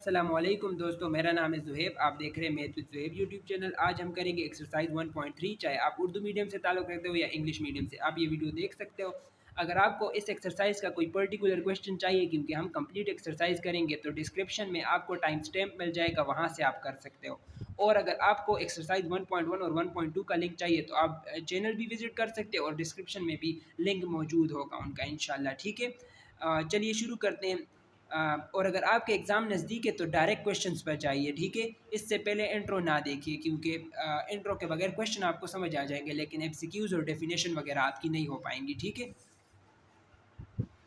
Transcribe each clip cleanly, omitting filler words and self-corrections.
अस्सलामुअलैकुम दोस्तों, मेरा नाम है ज़ुहैब। आप देख रहे हैं math with Zuhaib YouTube channel. आज हम करेंगे एक्सरसाइज 1.3। चाहे आप उर्दू मीडियम से ताल्लुक़ रखते हो या इंग्लिश मीडियम से, आप ये वीडियो देख सकते हो। अगर आपको इस एक्सरसाइज का कोई पर्टिकुलर क्वेश्चन चाहिए, क्योंकि हम कंप्लीट एक्सरसाइज करेंगे, तो डिस्क्रिप्शन में आपको टाइम स्टैम्प मिल जाएगा, वहाँ से आप कर सकते हो। और अगर आपको एक्सरसाइज 1.1 और 1.2 का लिंक चाहिए, तो आप चैनल भी विज़िट कर सकते हो और डिस्क्रिप्शन में भी लिंक मौजूद होगा उनका, इंशाल्लाह। ठीक है, चलिए शुरू करते हैं। और अगर आपके एग्ज़ाम नज़दीक है तो डायरेक्ट क्वेश्चंस पर जाइए। ठीक है, इससे पहले इंट्रो ना देखिए, क्योंकि इंट्रो के बगैर क्वेश्चन आपको समझ आ जाएंगे, लेकिन एमसीक्यूज़ और डेफिनेशन वगैरह आपकी नहीं हो पाएंगी। ठीक है।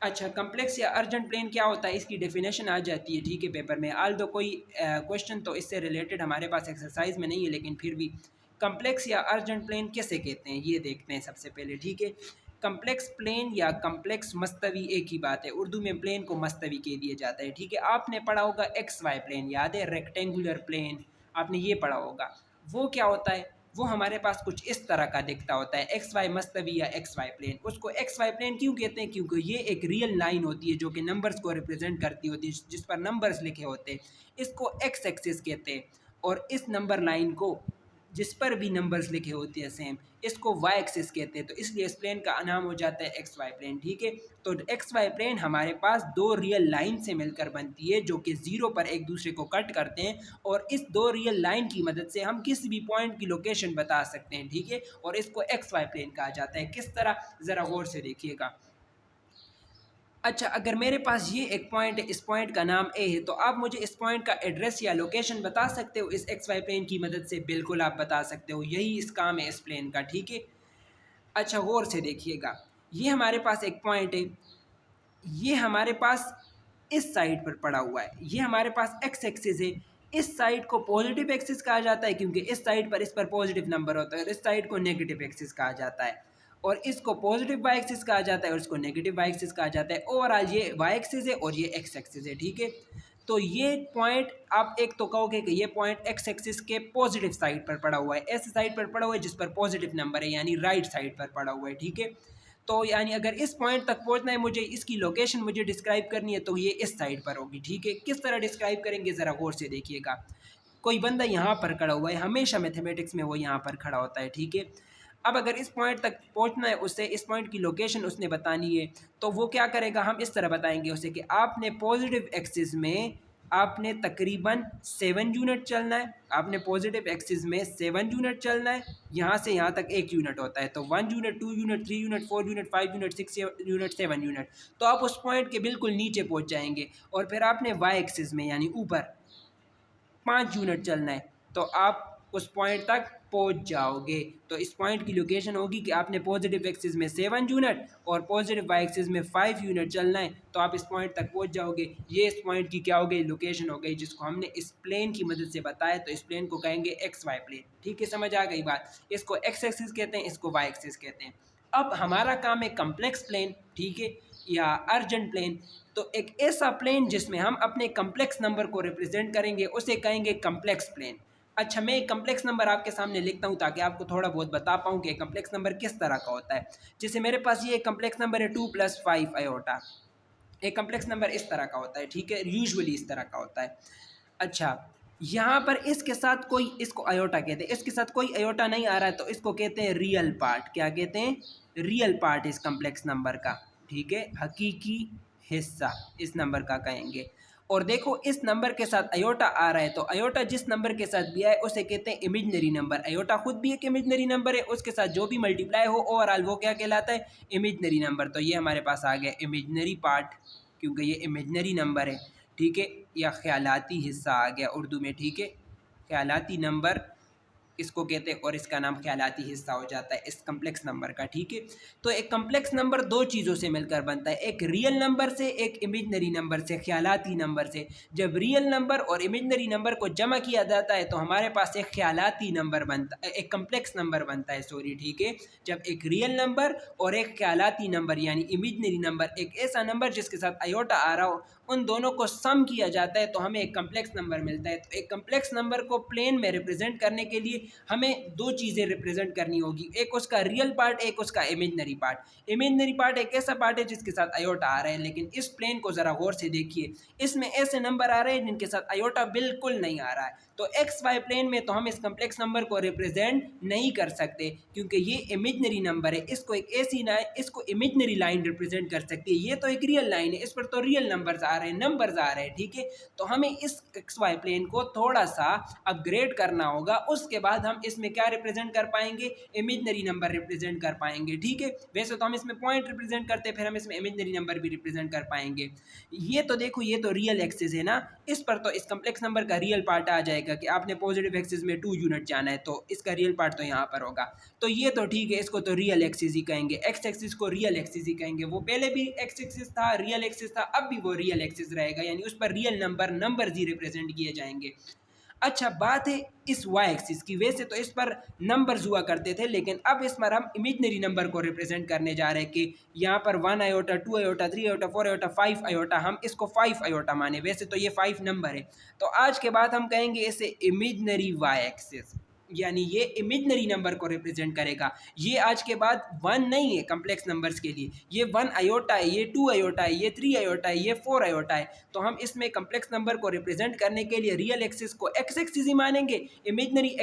अच्छा, कम्प्लेक्स या अर्जेंट प्लेन क्या होता है, इसकी डेफिनेशन आ जाती है। ठीक है, पेपर में आल दो कोई क्वेश्चन तो इससे रिलेटेड हमारे पास एक्सरसाइज में नहीं है, लेकिन फिर भी कम्प्लेक्स या अर्जेंट प्लेन कैसे कहते हैं ये देखते हैं सबसे पहले। ठीक है, कम्प्लेक्स प्लेन या कम्प्लेक्स मस्तवी एक ही बात है। उर्दू में प्लेन को मस्तवी कह दिया जाता है। ठीक है, आपने पढ़ा होगा एक्स वाई प्लेन, याद है, रेक्टेंगुलर प्लेन, आपने ये पढ़ा होगा। वो क्या होता है, वो हमारे पास कुछ इस तरह का दिखता होता है, एक्स वाई मस्तवी या एक्स वाई प्लेन। उसको एक्स वाई प्लेन क्यों कहते हैं, क्योंकि ये एक रियल लाइन होती है जो कि नंबर्स को रिप्रेजेंट करती होती है, जिस पर नंबर्स लिखे होते हैं। इसको एक्स एक्सिस कहते हैं। और इस नंबर लाइन को, जिस पर भी नंबर्स लिखे होते हैं सेम, इसको वाई एक्सिस कहते हैं। तो इसलिए इस प्लेन का नाम हो जाता है एक्स वाई प्लेन। ठीक है, तो एक्स वाई प्लेन हमारे पास दो रियल लाइन से मिलकर बनती है, जो कि ज़ीरो पर एक दूसरे को कट करते हैं, और इस दो रियल लाइन की मदद से हम किसी भी पॉइंट की लोकेशन बता सकते हैं। ठीक है, और इसको एक्स वाई प्लेन कहा जाता है। किस तरह, ज़रा गौर से देखिएगा। अच्छा, अगर मेरे पास ये एक पॉइंट है, इस पॉइंट का नाम ए है, तो आप मुझे इस पॉइंट का एड्रेस या लोकेशन बता सकते हो इस एक्स वाई प्लेन की मदद से? बिल्कुल आप बता सकते हो, यही इस काम है इस प्लेन का। ठीक है। अच्छा, गौर से देखिएगा, ये हमारे पास एक पॉइंट है, ये हमारे पास इस साइड पर पड़ा हुआ है, ये हमारे पास एक्स एक्सिस है। इस साइड को पॉजिटिव एक्सिस कहा जाता है, क्योंकि इस साइड पर, इस पर पॉजिटिव नंबर होता है, और इस साइड को नेगेटिव एक्सिस कहा जाता है। और इसको पॉजिटिव वाई एक्सिस कहा जाता है और इसको नेगेटिव वाई एक्सिस कहा जाता है। ओवरऑल ये वाई एक्सिस है और ये एक्स एक्सिस है। ठीक है, तो ये पॉइंट, आप एक तो कहोगे कि ये पॉइंट एक्स एक्सिस के पॉजिटिव साइड पर पड़ा हुआ है, ऐसे साइड पर पड़ा हुआ है जिस पर पॉजिटिव नंबर है, यानी राइट साइड पर पड़ा हुआ है। ठीक है, तो यानी अगर इस पॉइंट तक पहुंचना है मुझे, इसकी लोकेशन मुझे डिस्क्राइब करनी है, तो ये इस साइड पर होगी। ठीक है, किस तरह डिस्क्राइब करेंगे, ज़रा गौर से देखिएगा। कोई बंदा यहाँ पर खड़ा हुआ है, हमेशा मैथमेटिक्स में वो यहाँ पर खड़ा होता है। ठीक है, अब अगर इस पॉइंट तक पहुँचना है उससे, इस पॉइंट की लोकेशन उसने बतानी है, तो वो क्या करेगा, हम इस तरह बताएंगे उसे कि आपने पॉजिटिव एक्सिस में, आपने तकरीबन 7 यूनिट चलना है। आपने पॉजिटिव एक्सिस में 7 यूनिट चलना है, यहाँ से यहाँ तक 1 यूनिट होता है, तो 1 unit, 2 unit, 3 unit, 4 unit, 5 unit, 6 unit, 7 unit. तो आप उस पॉइंट के बिल्कुल नीचे पहुँच जाएंगे। और फिर आपने वाई एक्सिस में, यानी ऊपर 5 यूनिट चलना है, तो आप उस पॉइंट तक पहुंच जाओगे। तो इस पॉइंट की लोकेशन होगी कि आपने पॉजिटिव एक्सिस में 7 यूनिट और पॉजिटिव वाई एक्सिस में 5 यूनिट चलना है, तो आप इस पॉइंट तक पहुंच जाओगे। ये इस पॉइंट की क्या हो गई, लोकेशन हो गई, जिसको हमने इस प्लेन की मदद से बताया। तो इस प्लेन को कहेंगे एक्स वाई प्लेन। ठीक है, समझ आ गई बात। इसको एक्स एक्सिस कहते हैं, इसको वाई एक्सिस कहते हैं। अब हमारा काम है कम्प्लेक्स प्लेन, ठीक है, या अर्जेंट प्लेन। तो एक ऐसा प्लेन जिसमें हम अपने कम्प्लेक्स नंबर को रिप्रेजेंट करेंगे, उसे कहेंगे कम्प्लेक्स प्लेन। अच्छा, मैं एक कम्प्लेक्स नंबर आपके सामने लिखता हूँ ताकि आपको थोड़ा बहुत बता पाऊँ कि कम्प्लेक्स नंबर किस तरह का होता है। जैसे मेरे पास ये कम्प्लेक्स नंबर है 2 + 5 आयोटा। एक कम्प्लेक्स नंबर इस तरह का होता है। ठीक है, यूजुअली इस तरह का होता है। अच्छा, यहाँ पर इसके साथ कोई, इसको आयोटा कहते हैं, इसके साथ कोई आयोटा नहीं आ रहा है, तो इसको कहते हैं रियल पार्ट। क्या कहते हैं, रियल पार्ट इस कम्प्लेक्स नंबर का। ठीक है, हकीकी हिस्सा इस नंबर का कहेंगे। और देखो, इस नंबर के साथ अयोटा आ रहा है, तो अयोटा जिस नंबर के साथ भी आए उसे कहते हैं इमेजिनरी नंबर। अयोटा खुद भी एक इमेजिनरी नंबर है, उसके साथ जो भी मल्टीप्लाई हो ओवरऑल वो क्या कहलाता है, इमेजिनरी नंबर। तो ये हमारे पास आ गया इमेजिनरी पार्ट, क्योंकि ये इमेजिनरी नंबर है। ठीक है, या ख्यालाती हिस्सा आ गया उर्दू में। ठीक है, ख्यालाती नंबर इसको कहते हैं, और इसका नाम ख्यालाती हिस्सा हो जाता है इस कम्प्लेक्स नंबर का। ठीक है, तो एक कम्प्लेक्स नंबर दो चीज़ों से मिलकर बनता है, एक रियल नंबर से, एक इमेजिनरी नंबर से, ख्यालाती नंबर से। जब रियल नंबर और इमेजिनरी नंबर को जमा किया जाता है तो हमारे पास एक ख्यालाती नंबर बनता है, एक कम्प्लेक्स नंबर बनता है, सॉरी। ठीक है, जब एक रियल नंबर और एक ख्यालाती नंबर यानी इमेजिनरी नंबर, एक ऐसा नंबर जिसके साथ अयोटा आ रहा हो, उन दोनों को सम किया जाता है तो हमें एक कम्प्लेक्स नंबर मिलता है। तो एक कम्प्लेक्स नंबर को प्लेन में रिप्रेजेंट करने के लिए हमें दो चीज़ें रिप्रेजेंट करनी होगी, एक उसका रियल पार्ट, एक उसका इमेजनरी पार्ट। इमेजनरी पार्ट एक ऐसा पार्ट है जिसके साथ आयोटा आ रहा है, लेकिन इस प्लेन को ज़रा गौर से देखिए, इसमें ऐसे नंबर आ रहे हैं जिनके साथ आयोटा बिल्कुल नहीं आ रहा है। तो एक्स वाई प्लेन में तो हम इस कम्प्लेक्स नंबर को रिप्रेजेंट नहीं कर सकते क्योंकि ये इमेजनरी नंबर है। इसको एक ऐसी इसको इमेजनरी लाइन रिप्रेजेंट कर सकती है, ये तो एक रियल लाइन है, इस पर तो रियल नंबर्स आ रहे हैं, नंबर्स आ रहे हैं, ठीक है। तो हमें इस एक्स वाई प्लेन को थोड़ा सा अपग्रेड करना होगा, उसके बाद हम इसमें क्या रिप्रेजेंट कर पाएंगे, इमेजनरी नंबर रिप्रेजेंट कर पाएंगे, ठीक है। वैसे तो हम इसमें पॉइंट रिप्रेजेंट करते हैं, फिर हम इसमें इमेजनरी नंबर भी रिप्रेजेंट कर पाएंगे। ये तो देखो, ये तो रियल एक्सिस है ना, इस पर तो इस कम्प्लेक्स नंबर का रियल पार्ट आ जाएगा कि आपने पॉजिटिव एक्सिस में 2 यूनिट जाना है, तो इसका रियल पार्ट तो यहाँ पर होगा। तो ये तो ठीक है, इसको तो रियल एक्सिस ही कहेंगे, एक्स एक्सिस को रियल एक्सिस ही कहेंगे। वो पहले भी एक्स एक्सिस था, रियल एक्सिस था, अब भी वो रियल एक्सिस रहेगा, यानी उस पर रियल नंबर ही रिप्रेजेंट किए जाएंगे। अच्छा, बात है इस वाई एक्सिस की, वैसे तो इस पर नंबर्स हुआ करते थे, लेकिन अब इस पर हम इमेजनरी नंबर को रिप्रेजेंट करने जा रहे हैं कि यहाँ पर 1 iota, 2 iota, 3 iota, 4 iota, 5 iota, हम इसको 5 आयोटा माने। वैसे तो ये 5 नंबर है, तो आज के बाद हम कहेंगे इसे इमेजनरी वाई एक्सिस, यानी ये इमेजनरी नंबर को रिप्रेजेंट करेगा। ये आज के बाद 1 नहीं है कम्प्लेक्स नंबर्स के लिए, ये 1 आयोटा है, ये 2 आयोटा है, ये 3 आयोटा है, ये 4 आयोटा है। तो हम इसमें कम्प्लेक्स नंबर को रिप्रेजेंट करने के लिए रियल एक्सिस को एक्स एक्सिस ही मानेंगे, इमेजनरी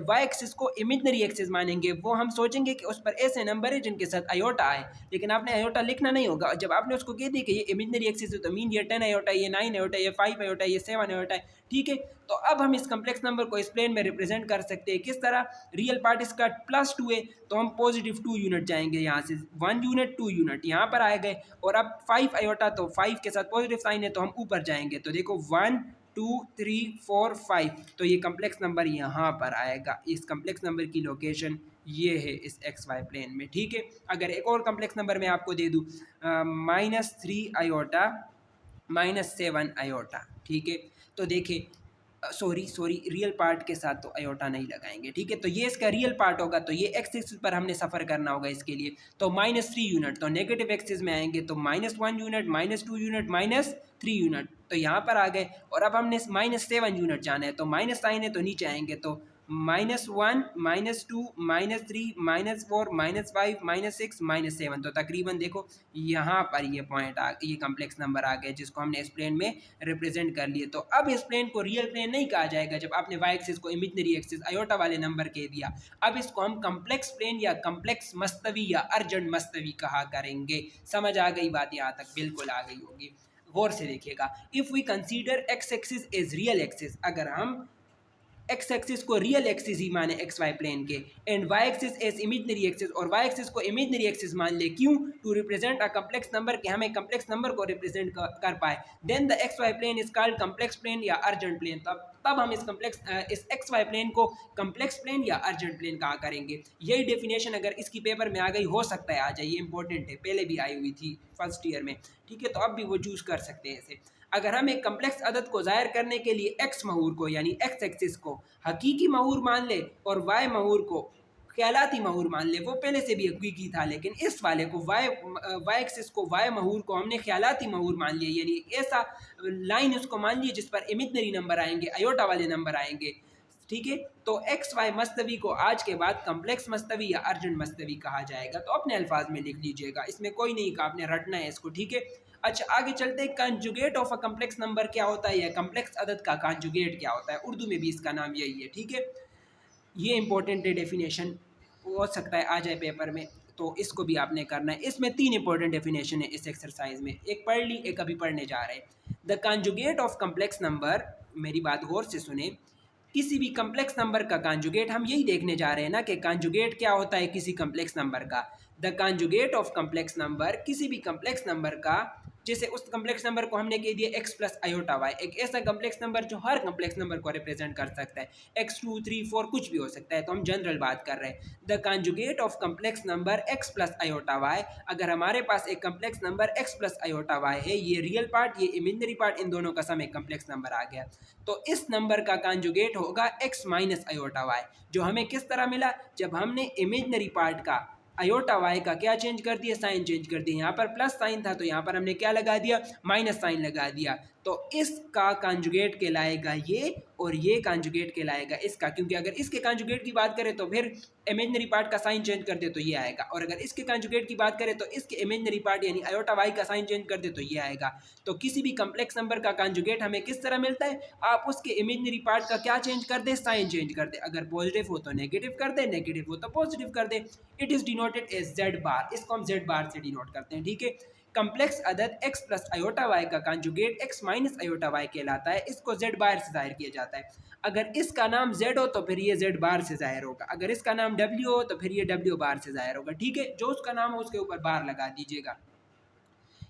वाई एक्सिस को इमेजनरी एक्सिस मानेंगे। वो हम सोचेंगे कि उस पर ऐसे नंबर है जिनके साथ आयोटा आए, लेकिन आपने आयोटा लिखना नहीं होगा। जब आपने उसको कह दी कि ये इमेजनरी एक्सिस है, तो मीन ये 10 आयोटा है, ये 9 आयोटा है, ये 5 आयोटा है, ये 7 आयोटा है, ठीक है। तो अब हम इस कम्प्लेक्स नंबर को इस प्लेन में रिप्रेजेंट कर सकते हैं, किस तरह, रियल पार्ट इसका +2 है, तो हम पॉजिटिव 2 यूनिट जाएंगे, यहाँ से 1 यूनिट 2 यूनिट यहाँ पर आए गए, और अब 5 आयोटा, तो 5 के साथ पॉजिटिव साइन है, तो हम ऊपर जाएंगे, तो देखो 1 2 3 4 5, तो ये कम्प्लेक्स नंबर यहाँ पर आएगा। इस कम्प्लेक्स नंबर की लोकेशन ये है इस एक्स वाई प्लेन में, ठीक है। अगर एक और कम्प्लेक्स नंबर मैं आपको दे दूँ, -3 आयोटा, -7 आयोटा, ठीक है। तो देखिए, सॉरी रियल पार्ट के साथ तो आयोटा नहीं लगाएंगे, ठीक है। तो ये इसका रियल पार्ट होगा, तो ये एक्स एक्सिस पर हमने सफ़र करना होगा इसके लिए, तो -3 यूनिट, तो नेगेटिव एक्सिस में आएंगे, तो -1 यूनिट, -2 यूनिट, -3 यूनिट, तो यहाँ पर आ गए। और अब हमने -7 यूनिट जाना है, तो माइनस साइन है तो नीचे आएंगे, तो -1 -2 -3 -4 -5 -6 -7, तो तकरीबन देखो यहाँ पर ये पॉइंट ये कम्प्लेक्स नंबर आ गए जिसको हमने इस प्लेन में रिप्रेजेंट कर लिए। तो अब इस प्लेन को रियल प्लेन नहीं कहा जाएगा जब आपने वाई एक्सिस को इमेजनरी एक्सिस आयोटा वाले नंबर कह दिया। अब इसको हम कम्प्लेक्स प्लेन या कम्प्लेक्स मस्तवी या अर्जेंट मस्तवी कहा करेंगे। समझ आ गई बात? यहाँ तक बिल्कुल आ गई होगी। गौर से देखिएगा, if we consider X axis as real axis, अगर हम एक्स एक्सिस को रियल एक्सिस ही माने एक्स वाई प्लेन के, and Y axis as imaginary axis, और वाई एक्सिस को इमेजनरी एक्सिस मान ले, क्यों? To represent a complex number, के हमें कम्प्लेक्स नंबर को रिप्रेजेंट कर पाए, then the X Y plane is called complex plane या अर्जेंट प्लेन। तब हम इस एक्स वाई प्लेन को कम्प्लेक्स प्लेन या अर्जेंट प्लेन कहा करेंगे। यही डेफिनेशन अगर इसकी पेपर में आ गई, हो सकता है आ जाए, ये इंपॉर्टेंट है, पहले भी आई हुई थी फर्स्ट ईयर में, ठीक है। तो अब भी वो चूज़ कर सकते हैं इसे। अगर हम एक कम्प्लेक्स अदद को ज़ाहिर करने के लिए एक्स महूर को, यानी एक्स एक्सिस को हकीकी महूर मान ले, और वाई महूर को ख्यालाती महूर मान ले, वो पहले से भी हकीकी था, लेकिन इस वाले को वाई एक्सिस को, वाई महूर को हमने ख्यालाती महूर मान लिया, यानी ऐसा लाइन उसको मान लिया जिस पर इमेजनरी नंबर आएंगे, आयोटा वाले नंबर आएंगे, ठीक है। तो एक्स वाई मस्तवी को आज के बाद कम्प्लेक्स मस्तवी या अर्जेंट मस्तवी कहा जाएगा। तो अपने अल्फाज में लिख लीजिएगा, इसमें कोई नहीं कहा, आपने रटना है इसको, ठीक है। अच्छा, आगे चलते हैं, conjugate of a complex number क्या होता है, या कम्प्लेक्स अदद का कंजुगेट क्या होता है, उर्दू में भी इसका नाम यही है, ठीक है। ये इंपॉर्टेंट है, डेफिनेशन हो सकता है आ जाए पेपर में, तो इसको भी आपने करना है। इसमें 3 इंपॉर्टेंट डेफिनेशन है इस एक्सरसाइज में, एक पढ़ ली, एक अभी पढ़ने जा रहे हैं। The conjugate of complex number, मेरी बात गौर से सुने, किसी भी कम्प्लेक्स नंबर का कंजुगेट, हम यही देखने जा रहे हैं ना कि कंजुगेट क्या होता है किसी कम्प्लेक्स नंबर का। The conjugate of complex number, किसी भी कम्प्लेक्स नंबर का, जैसे उस कम्प्लेक्स नंबर को हमने कह दिया x प्लस आयोटा वाई, एक ऐसा कम्प्लेक्स नंबर जो हर कम्प्लेक्स नंबर को रिप्रेजेंट कर सकता है, x 2 3 4 कुछ भी हो सकता है, तो हम जनरल बात कर रहे हैं। The conjugate of complex number x plus iota Y, अगर हमारे पास एक complex number x plus iota Y है, ये रियल पार्ट, ये इमेजनरी पार्ट, इन दोनों का सम एक कम्प्लेक्स नंबर आ गया, तो इस नंबर का कंजुगेट होगा x माइनस आयोटा वाई, जो हमें किस तरह मिला, जब हमने इमेजनरी पार्ट का आयोटा वाई का क्या चेंज कर दिया, साइन चेंज कर दिया। यहाँ पर प्लस साइन था तो यहाँ पर हमने क्या लगा दिया, माइनस साइन लगा दिया। तो इसका कांजुगेट कहलाएगा ये और ये कांजुगेट कहलाएगा इसका, क्योंकि अगर इसके कांजुगेट की बात करें तो फिर इमेजिनरी पार्ट का साइन चेंज कर दे तो ये आएगा, और अगर इसके कांजुगेट की बात करें तो इसके इमेजिनरी पार्ट यानी आयोटा वाई का साइन चेंज कर दे तो ये आएगा। तो किसी भी कम्प्लेक्स नंबर का कांजुगेट हमें किस तरह मिलता है, आप उसके इमेजिनरी पार्ट का क्या चेंज कर दे, साइन चेंज कर दे। अगर पॉजिटिव हो तो नेगेटिव कर दे, नेगेटिव हो तो पॉजिटिव कर दे। It is denoted as Z bar, इसको हम जेड बार से डिनोट करते हैं, ठीक है। कम्प्लेक्स अदद x प्लस आयोटा वाई का conjugate x minus iota Y कहलाता है, इसको z बार से जाहिर किया जाता है। अगर इसका नाम z हो तो फिर ये z बार से जाहिर होगा, अगर इसका नाम w हो तो फिर ये w बार से जाहिर होगा, ठीक है। जो उसका नाम हो उसके ऊपर बार लगा दीजिएगा।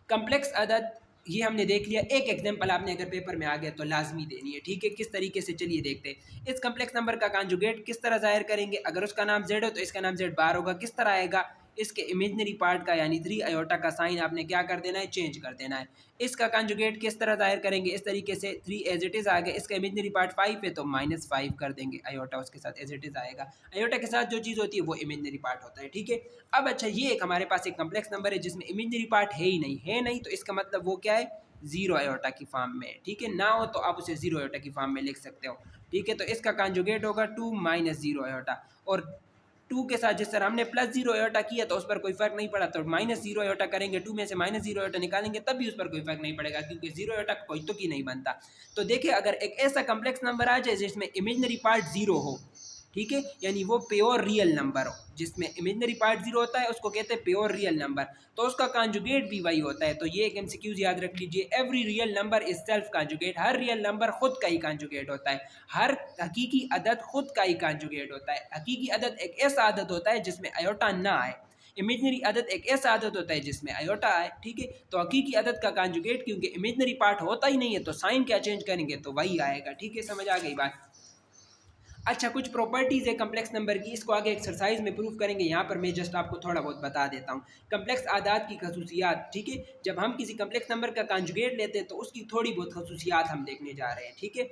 कम्प्लेक्स अदद ये हमने देख लिया। एक एग्जांपल आपने अगर पेपर में आ गया तो लाजमी देनी है, ठीक है। किस तरीके से, चलिए देखते हैं। इस कम्प्लेक्स नंबर का कांजुगेट किस तरह जाहिर करेंगे, अगर उसका नाम z हो तो इसका नाम z बार होगा। किस तरह आएगा, इसके इमेजिनरी पार्ट का यानी 3 आयोटा का साइन आपने क्या कर देना है, चेंज कर देना है। इसका कांजुगेट किस तरह जाहिर करेंगे, इस तरीके से 3 एज इट इज़ आ गया, इसका इमेजिनरी पार्ट 5 है तो -5 कर देंगे, आयोटा उसके साथ एज इट इज़ आएगा। आयोटा के साथ जो चीज़ होती है वो इमेजिनरी पार्ट होता है, ठीक है। अब अच्छा, ये एक हमारे पास एक कम्प्लेक्स नंबर है जिसमें इमेजिनरी पार्ट है ही नहीं, तो इसका मतलब वो क्या है, 0 आयोटा की फॉर्म में, ठीक है। ना हो तो आप उसे 0 आयोटा की फॉर्म में लिख सकते हो, ठीक है। तो इसका कांजुगेट होगा 2 माइनस 0 आयोटा, और 2 के साथ जिस तरह हमने प्लस 0 आयोटा किया तो उस पर कोई फर्क नहीं पड़ा, तो माइनस 0 आयोटा करेंगे, 2 में से माइनस 0 आयोटा निकालेंगे तब भी उस पर कोई फर्क नहीं पड़ेगा, क्योंकि 0 आयोटा कोई तो की नहीं बनता। तो देखिए, अगर एक ऐसा कम्प्लेक्स नंबर आ जाए जिसमें इमेजिनरी पार्ट 0 हो, ठीक है, यानी वो प्योर रियल नंबर हो, जिसमें इमेजिनरी पार्ट 0 होता है उसको कहते हैं प्योर रियल नंबर, तो उसका कांजुगेट भी वही होता है। तो ये एक एमसीक्यूज याद रख लीजिए, every real number is self conjugate, her real number खुद का ही कांजुगेट होता है, हर हकीकी अदद खुद का ही कांजुगेट होता है। हकीकी अदद एक ऐसा अदद होता है जिसमें आयोटा ना आए, इमेजिनरी अदद एक ऐसा अदद होता है जिसमें आयोटा आए, ठीक है। तो हकीकी अदद का कांजुगेट क्योंकि इमेजिनरी पार्ट होता ही नहीं है तो साइन क्या चेंज करेंगे तो वही आएगा, ठीक है। समझ आ गई बात। अच्छा, कुछ प्रॉपर्टीज़ है कम्प्लेक्स नंबर की, इसको आगे एक्सरसाइज में प्रूव करेंगे। यहाँ पर मैं जस्ट आपको थोड़ा बहुत बता देता हूँ कम्प्लेक्स आदाद की खसूसियात, ठीक है। जब हम किसी कम्प्लेक्स नंबर का कांजुगेट लेते हैं तो उसकी थोड़ी बहुत खसूसियात हम देखने जा रहे हैं, ठीक है।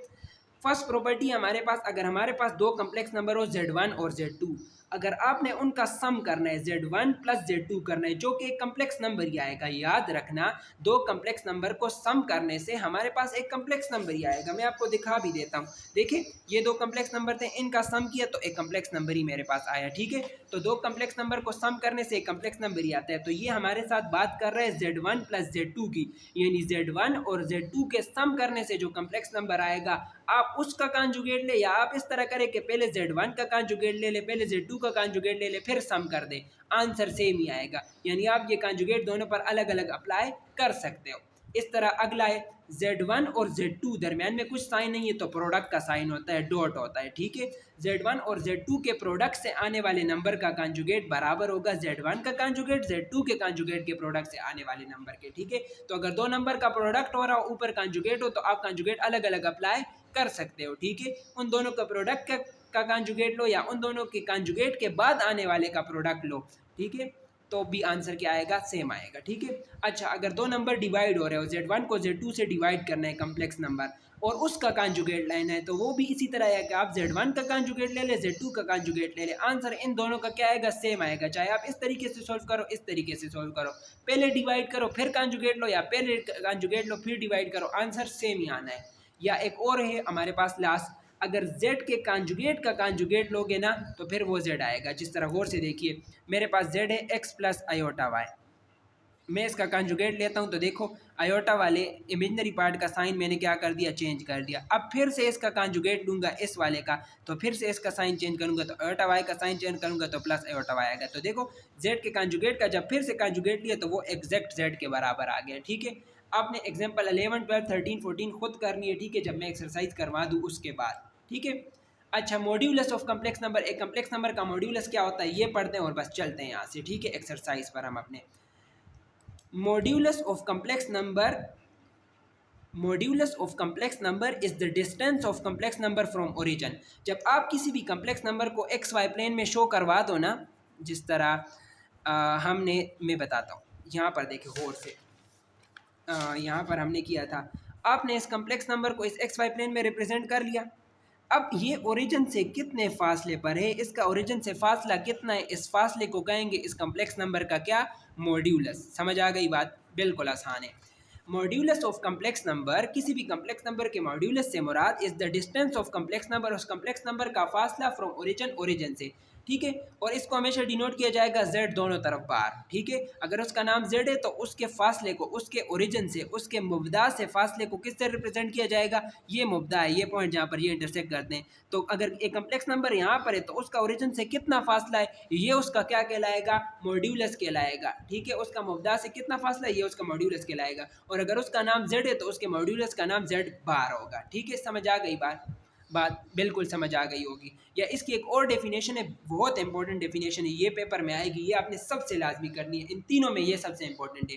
फर्स्ट प्रॉपर्टी हमारे पास, अगर हमारे पास दो कम्प्लेक्स नंबर हो Z1 और Z2, अगर आपने उनका सम करना है Z1 प्लस Z2 करना है, जो कि एक कम्प्लेक्स नंबर ही आएगा, याद रखना, दो कम्प्लेक्स नंबर को सम करने से हमारे पास एक कम्प्लेक्स नंबर ही आएगा। मैं आपको दिखा भी देता हूँ, देखिए ये दो कम्प्लेक्स नंबर थे, इनका सम किया तो एक कम्प्लेक्स नंबर ही मेरे पास आया, ठीक है। तो दो कम्प्लेक्स नंबर को सम करने से एक कम्प्लेक्स नंबर ही आता है। तो ये हमारे साथ बात कर रहे हैं Z1 प्लस Z2 की, यानी Z1 और Z2 के सम करने से जो कम्प्लेक्स नंबर आएगा आप उसका कांजुगेट ले, या आप इस तरह करें कि पहले Z1 का कांजुगेट ले ले, पहले Z2 का कांजुगेट ले ले, फिर सम कर दे, आंसर सेम ही आएगा। यानी आप ये कांजुगेट दोनों पर अलग अलग अप्लाई कर सकते हो। इस तरह अगला है Z1 और Z2 दरमियान में कुछ साइन नहीं है तो प्रोडक्ट का साइन होता है, डॉट होता है, ठीक है। Z1 और Z2 के प्रोडक्ट से आने वाले नंबर का कांजुगेट बराबर होगा Z1 का कांजुगेट Z2 के कांजुगेट के प्रोडक्ट से आने वाले नंबर के, ठीक है। तो अगर दो नंबर का प्रोडक्ट हो रहा हो, ऊपर कांजुगेट हो, तो आप कांजुगेट अलग अलग अप्लाई कर सकते हो, ठीक है। उन दोनों का प्रोडक्ट का कांजुगेट लो या उन दोनों के कांजुगेट के बाद आने वाले का प्रोडक्ट लो, ठीक है, तो भी आंसर क्या आएगा, सेम आएगा, ठीक है। अच्छा, अगर दो नंबर डिवाइड हो रहे हो, Z1 को Z2 से डिवाइड करना है कम्प्लेक्स नंबर और उसका कांजुगेट लेना है, तो वो भी इसी तरह है कि आप Z1 का कांजुगेट ले ले, Z2 का कांजुगेट ले ले, आंसर इन दोनों का क्या आएगा, सेम आएगा। चाहे आप इस तरीके से सॉल्व करो, इस तरीके से सॉल्व करो, पहले डिवाइड करो फिर कांजुगेट लो, या पहले कांजुगेट लो फिर डिवाइड करो, आंसर सेम ही आना है। या एक और है हमारे पास लास्ट, अगर z के कांजुगेट का कांजुगेट लोगे ना तो फिर वो z आएगा। जिस तरह गौर से देखिए, मेरे पास z है x प्लस आयोटा वाई, मैं इसका कांजुगेट लेता हूं तो देखो आयोटा वाले इमेजिनरी पार्ट का साइन मैंने क्या कर दिया, चेंज कर दिया। अब फिर से इसका कांजुगेट लूंगा इस वाले का, तो फिर से इसका साइन चेंज करूंगा तो आयोटा वाई का साइन चेंज करूंगा तो प्लस आयोटा वाई आएगा। तो देखो z के कांजुगेट का जब फिर से कांजुगेट लिया तो वो एग्जैक्ट z के बराबर आ गया, ठीक है। आपने एग्जाम्पल 11, 12, 13, 14 खुद करनी है, ठीक है, जब मैं एक्सरसाइज करवा दूँ उसके बाद, ठीक है। अच्छा, मॉड्यूलस ऑफ कम्प्लेक्स नंबर, एक कम्प्लेक्स नंबर का मॉड्यूलस क्या होता है ये पढ़ते हैं और बस चलते हैं यहाँ से, ठीक है। एक्सरसाइज पर हम अपने modulus of complex number, modulus of complex number is the distance of complex number from origin. जब आप किसी भी कम्प्लेक्स नंबर को एक्स वाई प्लेन में शो करवा दो ना, जिस तरह हमने, मैं बताता हूँ, यहाँ पर देखिए गौर से, यहाँ पर हमने किया था, आपने इस कम्प्लेक्स नंबर को इस एक्स वाई प्लेन में रिप्रेजेंट कर लिया, अब ये ओरिजिन से कितने फासले पर है, इसका ओरिजिन से फासला कितना है, इस फासले को कहेंगे इस कम्प्लेक्स नंबर का क्या, मॉड्यूलस। समझ आ गई बात, बिल्कुल आसान है। मॉड्यूलस ऑफ कम्प्लेक्स नंबर, किसी भी कम्प्लेक्स नंबर के मॉड्यूलस से मुराद is the distance of complex number, उस कम्प्लेक्स नंबर का फासला फ्रॉम ओरिजिन से, ठीक है। और इसको हमेशा डिनोट किया जाएगा z दोनों तरफ बार, ठीक है। अगर उसका नाम z है तो उसके फासले को उसके ओरिजिन से, उसके मुब्दा से फासले को किससे रिप्रेजेंट किया जाएगा, ये मुब्दा है, ये पॉइंट जहाँ पर ये इंटरसेक्ट करते हैं। तो अगर एक कम्प्लेक्स नंबर यहाँ पर है तो उसका ओरिजिन से कितना फासला है, ये उसका क्या कहलाएगा, मॉड्यूलस कहलाएगा, ठीक है। उसका मुब्दा से कितना फासला है, ये उसका मॉड्यूलस कहलाएगा। और अगर उसका नाम z है तो उसके मॉड्यूलस का नाम z बार होगा, ठीक है। समझ आ गई बात बिल्कुल समझ आ गई होगी। या इसकी एक और डेफिनेशन है, बहुत इंपॉर्टेंट डेफिनेशन है, ये पेपर में आएगी, ये आपने सबसे लाजमी करनी है, इन तीनों में ये सबसे इंपॉर्टेंट है,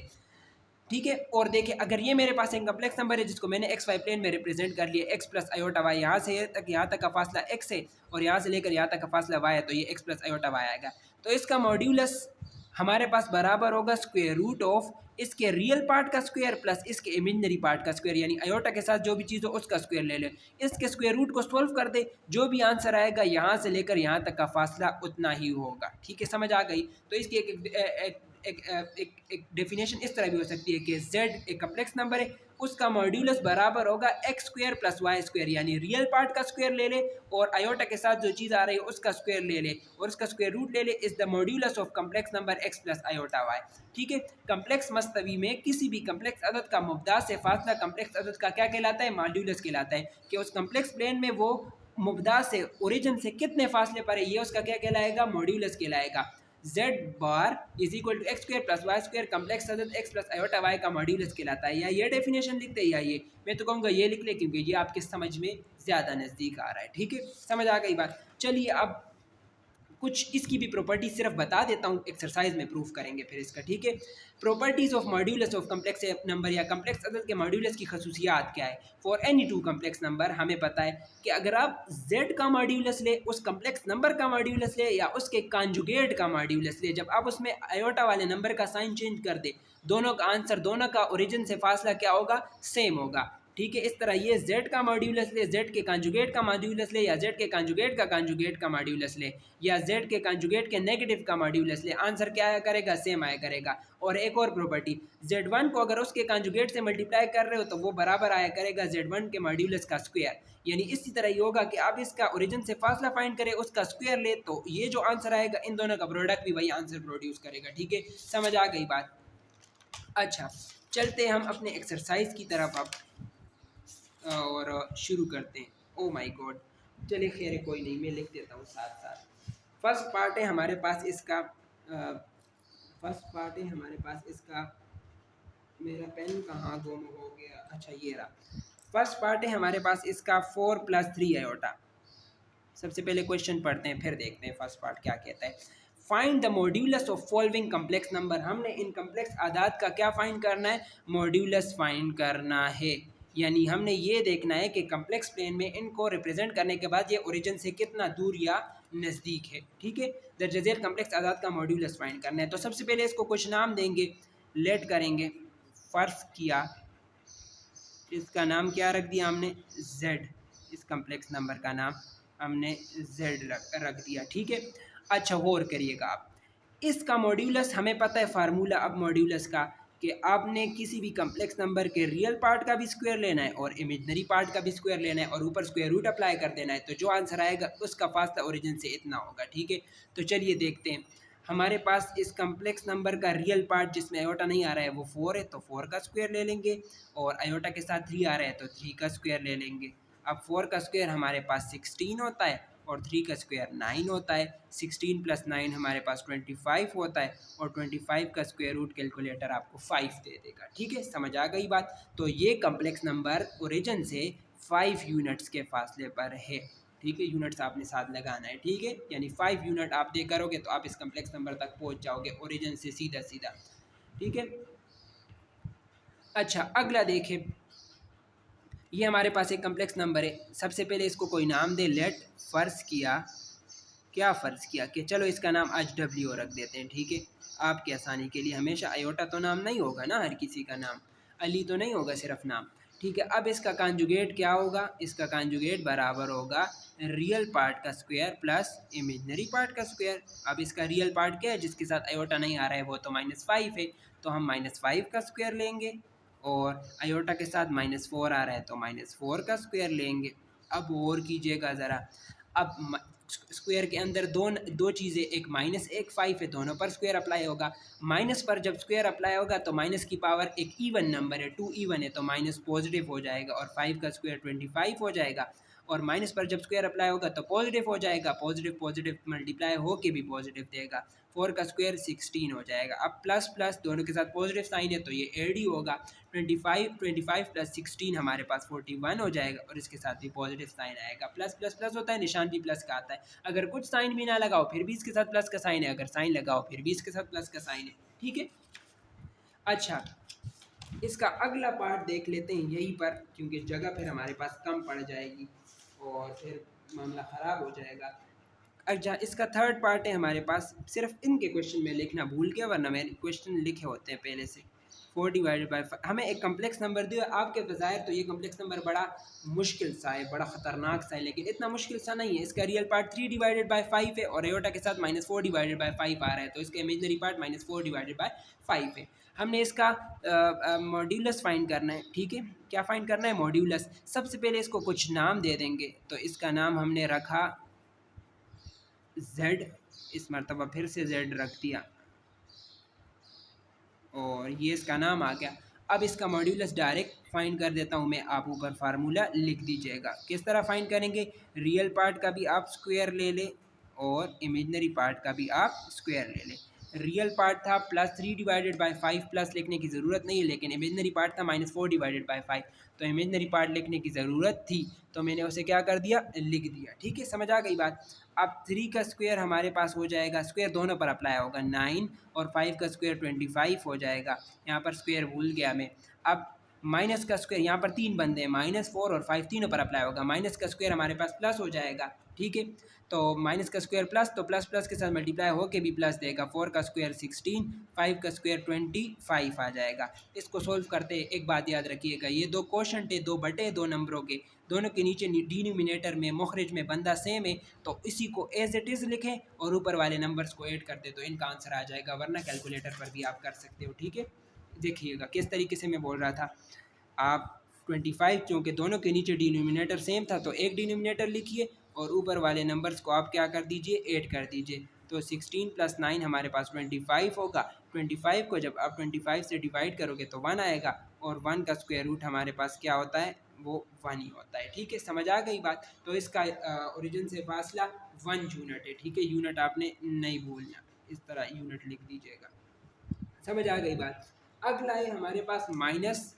ठीक है। और देखिए अगर ये मेरे पास एक कम्प्लेक्स नंबर है जिसको मैंने एक्स वाई प्लेन में रिप्रेजेंट कर लिया, एक्स प्लस आयोटा वाई, यहाँ से यहाँ तक का फासला एक्स है और यहाँ से लेकर यहाँ तक का फासला वाई है, तो ये एक्स प्लस आयोटा वाई आएगा। तो इसका मॉड्यूलस हमारे पास बराबर होगा स्क्वायर रूट ऑफ इसके रियल पार्ट का स्क्वायर प्लस इसके इमेजिनरी पार्ट का स्क्वायर, यानी आयोटा के साथ जो भी चीज़ हो उसका स्क्वायर ले ले, इसके स्क्वायर रूट को सॉल्व कर दे, जो भी आंसर आएगा यहाँ से लेकर यहाँ तक का फासला उतना ही होगा, ठीक है। समझ आ गई। तो इसकी एक डेफिनेशन इस तरह भी हो सकती है कि z एक कम्प्लेक्स नंबर है, उसका मॉड्यूलस बराबर होगा X square plus Y square, यानी रियल पार्ट का स्क्वायर ले ले और आयोटा के साथ जो चीज़ आ रही है उसका स्क्वायर ले ले और उसका स्क्वायर रूट ले ले, is the modulus of complex number X plus iota Y, ठीक है। कम्प्लेक्स मस्तवी में किसी भी कम्प्लेक्स अदद का मुब्दा से फासला कम्प्लेक्स अदद का क्या कहलाता है, मॉड्यूलस कहलाता है, कि उस कम्प्लेक्स प्लेन में वो मुब्दा से ओरिजिन से कितने फासले पर है, ये उसका क्या कहलाएगा, मॉड्यूलस कहलाएगा। z bar is equal to X square plus Y square complex अदद एक्स प्लस आयोटा वाई का मॉड्यूलस कहलाता है। या ये डेफिनेशन लिखते हैं या ये, मैं तो कहूँगा ये लिख ले क्योंकि ये आपके समझ में ज़्यादा नज़दीक आ रहा है, ठीक है। समझ आ गई बात। चलिए अब कुछ इसकी भी प्रॉपर्टी सिर्फ बता देता हूँ, एक्सरसाइज में प्रूफ करेंगे फिर इसका, ठीक है। Properties of modulus of complex number या कम्प्लेक्स अदद के मॉड्यूलस की खसूसियात क्या है। For any two complex number हमें पता है कि अगर आप z का मॉड्यूलस ले, उस कम्प्लेक्स नंबर का मॉड्यूलस ले या उसके कॉन्जुगेट का मॉड्यूलस ले, जब आप उसमें आयोटा वाले नंबर का साइन चेंज कर दे, दोनों का आंसर, दोनों का ओरिजिन से फासला क्या होगा, सेम होगा, ठीक है। इस तरह ये z का मॉड्यूलस ले, z के कॉन्जुगेट का मॉड्यूलस ले या z के कॉन्जुगेट का कॉन्जुगेट का मॉड्यूलस ले या z के कॉन्जुगेट के नेगेटिव का मॉड्यूलस ले, आंसर क्या आया करेगा, सेम आया करेगा। और एक और प्रॉपर्टी, z1 को अगर उसके कॉन्जुगेट से मल्टीप्लाई कर रहे हो तो वो बराबर आया करेगा z1 के मॉड्यूलस का स्क्वायर, यानी इसी तरह ये होगा कि आप इसका ओरिजिन से फासला फाइंड करें, उसका स्क्वायर ले, तो ये जो आंसर आएगा इन दोनों का प्रोडक्ट भी वही आंसर प्रोड्यूस करेगा, ठीक है। समझ आ गई बात। अच्छा चलते हैं हम अपने एक्सरसाइज की तरफ अब और शुरू करते हैं। ओ माय गॉड, चलिए खैर कोई नहीं, मैं लिख देता हूँ साथ साथ। फर्स्ट पार्ट है हमारे पास इसका, फर्स्ट पार्ट है हमारे पास इसका, मेरा पेन कहाँ गुम हो गया, अच्छा ये रहा। फर्स्ट पार्ट है हमारे पास इसका 4 + 3 आयोटा। सबसे पहले क्वेश्चन पढ़ते हैं फिर देखते हैं फर्स्ट पार्ट क्या कहता है। Find the modulus of following complex number, हमने इन कम्प्लेक्स आदाद का क्या फाइंड करना है, मॉड्यूलस फाइंड करना है, यानी हमने ये देखना है कि कम्प्लेक्स प्लेन में इनको रिप्रेजेंट करने के बाद ये ओरिजिन से कितना दूर या नज़दीक है, ठीक है। द जजेर कम्प्लेक्स आदाद का मॉड्यूलस फाइंड करना है। तो सबसे पहले इसको कुछ नाम देंगे, लेट करेंगे, फ़र्ज़ किया इसका नाम क्या रख दिया हमने, z, इस कम्प्लेक्स नंबर का नाम हमने z रख दिया, ठीक है। अच्छा गौर करिएगा आप, इसका मॉड्यूलस हमें पता है फार्मूला अब मॉड्यूलस का, कि आपने किसी भी कम्प्लेक्स नंबर के रियल पार्ट का भी स्क्वायर लेना है और इमेजनरी पार्ट का भी स्क्वायर लेना है और ऊपर स्क्वायर रूट अप्लाई कर देना है, तो जो आंसर आएगा उसका फासला ओरिजिन से इतना होगा, ठीक है। तो चलिए देखते हैं, हमारे पास इस कम्प्लेक्स नंबर का रियल पार्ट जिसमें आयोटा नहीं आ रहा है वो 4 है, तो 4 का स्क्वायर ले लेंगे, और आयोटा के साथ 3 आ रहा है तो 3 का स्क्वायर ले लेंगे। अब 4 का स्क्वायर हमारे पास 16 होता है और 3 का स्क्वायर 9 होता है, 16 + 9 हमारे पास 25 होता है, और 25 का स्क्वायर रूट कैलकुलेटर आपको 5 दे देगा, ठीक है। समझ आ गई बात। तो ये कम्प्लेक्स नंबर ओरिजिन से 5 यूनिट्स के फासले पर है, ठीक है। यूनिट्स आपने साथ लगाना है, ठीक है, यानी 5 यूनिट आप दे करोगे तो आप इस कम्प्लेक्स नंबर तक पहुंच जाओगे ओरिजिन से सीधा सीधा, ठीक है। अच्छा अगला देखें, ये हमारे पास एक कम्प्लेक्स नंबर है, सबसे पहले इसको कोई नाम दे, लेट, फ़र्ज़ किया, क्या फ़र्ज़ किया कि चलो इसका नाम आज डब्ल्यू रख देते हैं, ठीक है, आपकी आसानी के लिए। हमेशा आयोटा तो नाम नहीं होगा ना हर किसी का नाम, अली तो नहीं होगा सिर्फ नाम, ठीक है। अब इसका कॉन्जुगेट क्या होगा, इसका कॉन्जुगेट बराबर होगा रियल पार्ट का स्क्वायर प्लस इमेजनरी पार्ट का स्क्वायर। अब इसका रियल पार्ट क्या है, जिसके साथ आयोटा नहीं आ रहा है, वो तो -5 है, तो हम -5 का स्क्वायर लेंगे, और आयोटा के साथ -4 आ रहा है तो -4 का स्क्वायर लेंगे। अब और कीजिएगा ज़रा, अब स्क्वायर के अंदर दो चीज़ें, एक माइनस एक 5 है, दोनों पर स्क्वायर अप्लाई होगा। माइनस पर जब स्क्वायर अप्लाई होगा तो माइनस की पावर एक इवन नंबर है, 2 इवन है, तो माइनस पॉजिटिव हो जाएगा और 5 का स्क्वायर 25 हो जाएगा। और माइनस पर जब स्क्वायर अप्लाई होगा तो पॉजिटिव हो जाएगा, पॉजिटिव पॉजिटिव मल्टीप्लाई हो के भी पॉजिटिव देगा, 4 का स्क्वायर 16 हो जाएगा। अब प्लस प्लस दोनों के साथ पॉजिटिव साइन है तो ये एड ही होगा, 25 प्लस 16 हमारे पास 41 हो जाएगा, और इसके साथ भी पॉजिटिव साइन आएगा। प्लस प्लस प्लस होता है, निशान भी प्लस का आता है। अगर कुछ साइन भी ना लगाओ फिर भी इसके साथ प्लस का साइन है, अगर साइन लगाओ फिर भी इसके साथ प्लस का साइन है। ठीक है। अच्छा, इसका अगला पार्ट देख लेते हैं यहीं पर, क्योंकि जगह फिर हमारे पास कम पड़ जाएगी और फिर मामला ख़राब हो जाएगा। अच्छा, इसका थर्ड पार्ट है हमारे पास, सिर्फ इनके क्वेश्चन में लिखना भूल गया, वरना मैंने क्वेश्चन लिखे होते हैं पहले से। 4 डिवाइडेड बाई 5, हमें एक कम्प्लेक्स नंबर दिया, आपके बजाय तो ये कम्प्लेक्स नंबर बड़ा मुश्किल सा है, बड़ा ख़तरनाक सा है, लेकिन इतना मुश्किल सा नहीं है। इसका रियल पार्ट 3 डिवाइडेड बाई 5 है, और एयोटा के साथ -4 डिवाइडेड बाई 5 आ रहा है, तो इसका इमेजनरी पार्ट -4 डिवाइडेड बाई 5 है। हमने इसका मॉड्यूलस फाइंड करना है। ठीक है, क्या फाइंड करना है, मॉड्यूलस। सबसे पहले इसको कुछ नाम दे देंगे, तो इसका नाम हमने रखा Z, इस मरतबा फिर से Z रख दिया, और ये इसका नाम आ गया। अब इसका मॉड्यूलस डायरेक्ट फाइंड कर देता हूँ मैं, आप ऊपर फार्मूला लिख दीजिएगा। किस तरह फाइंड करेंगे, रियल पार्ट का भी आप स्क्वायर ले लें और इमेजनरी पार्ट का भी आप स्क्वायर ले लें। रियल पार्ट था +3 डिवाइडेड बाई 5, प्लस लिखने की ज़रूरत नहीं है, लेकिन इमेजनरी पार्ट था -4 डिवाइडेड बाई 5, तो इमेजनरी पार्ट लिखने की ज़रूरत थी, तो मैंने उसे क्या कर दिया, लिख दिया। ठीक है, समझ आ गई बात। अब 3 का स्क्वायर हमारे पास हो जाएगा, स्क्वायर दोनों पर अप्लाई होगा, 9, और 5 का स्क्वायर 25 हो जाएगा। यहाँ पर स्क्वायर भूल गया मैं। अब माइनस का स्क्वायर, यहाँ पर 3 बंदे हैं, -4 और 5 तीनों पर अप्लाई होगा, माइनस का स्क्वायर हमारे पास प्लस हो जाएगा। ठीक है, तो माइनस का स्क्वायर प्लस, तो प्लस प्लस के साथ मल्टीप्लाई हो के भी प्लस देगा, 4 का स्क्वायर 16, 5 का स्क्वायर 25 आ जाएगा। इसको सोल्व करते एक बात याद रखिएगा, ये दो कोशंट है, 2/2 नंबरों के, दोनों के नीचे डिनोमिनेटर में मुखरिज में बंदा सेम है, तो इसी को एज इट इज़ लिखें और ऊपर वाले नंबर्स को ऐड कर दे तो इनका आंसर आ जाएगा, वरना कैलकुलेटर पर भी आप कर सकते हो। ठीक है, देखिएगा किस तरीके से मैं बोल रहा था। आप 25, क्योंकि दोनों के नीचे डिनोमिनेटर सेम था तो एक डिनोमिनेटर लिखिए, और ऊपर वाले नंबर्स को आप क्या कर दीजिए, ऐड कर दीजिए। तो 16 + 9 हमारे पास 25 होगा। 25 को जब आप 25 से डिवाइड करोगे तो 1 आएगा, और 1 का स्क्वायर रूट हमारे पास क्या होता है, वो 1 ही होता है। ठीक है, समझ आ गई बात। तो इसका ओरिजिन से फासला 1 यूनिट है। ठीक है, यूनिट आपने नहीं भूलना, इस तरह यूनिट लिख दीजिएगा। समझ आ गई बात। अगला है हमारे पास माइनस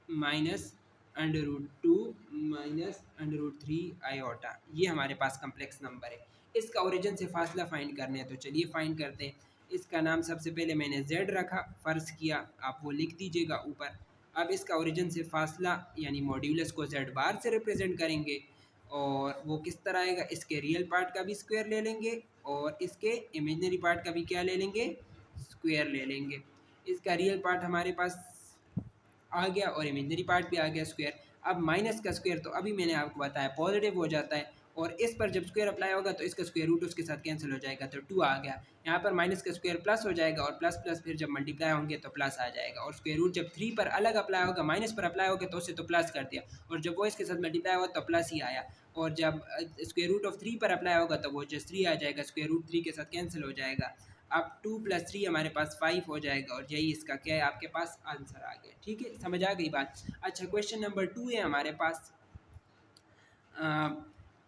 -√2 -√3 आयोटा, ये हमारे पास कम्प्लेक्स नंबर है। इसका ओरिजिन से फासला फाइंड करने हैं, तो चलिए फाइंड करते हैं। इसका नाम सबसे पहले मैंने Z रखा, फ़र्ज़ किया, आप वो लिख दीजिएगा ऊपर। अब इसका ओरिजिन से फासला यानी मॉड्यूलस को Z बार से रिप्रेजेंट करेंगे, और वो किस तरह आएगा, इसके रियल पार्ट का भी स्क्वायर ले लेंगे और इसके इमेजनरी पार्ट का भी क्या ले लेंगे, स्क्वायर ले लेंगे। इसका रियल पार्ट हमारे पास आ गया और इमेजनरी पार्ट भी आ गया स्क्वायर। अब माइनस का स्क्वायर तो अभी मैंने आपको बताया पॉजिटिव हो जाता है, और इस पर जब स्क्वायर अप्लाई होगा तो इसका स्क्वायर रूट उसके साथ कैंसिल हो जाएगा, तो 2 आ गया। यहाँ पर माइनस का स्क्वायर प्लस हो जाएगा, और प्लस प्लस फिर जब मल्टीप्लाई होंगे तो प्लस आ जाएगा, और स्क्वायर रूट जब 3 पर अलग अप्लाई होगा, माइनस पर अप्लाई होगा तो उसे तो प्लस कर दिया, और जब वो इसके साथ मल्टीप्लाई हुआ तो प्लस ही आया, और जब स्क्वायर रूट ऑफ 3 पर अप्लाई होगा तो वो जस्ट 3 आ जाएगा, स्क्वायर रूट 3 के साथ कैंसिल हो जाएगा। अब 2 + 3 हमारे पास 5 हो जाएगा, और यही इसका क्या है, आपके पास आंसर आ गया। ठीक है, समझ आ गई बात। अच्छा, क्वेश्चन नंबर 2 है हमारे पास।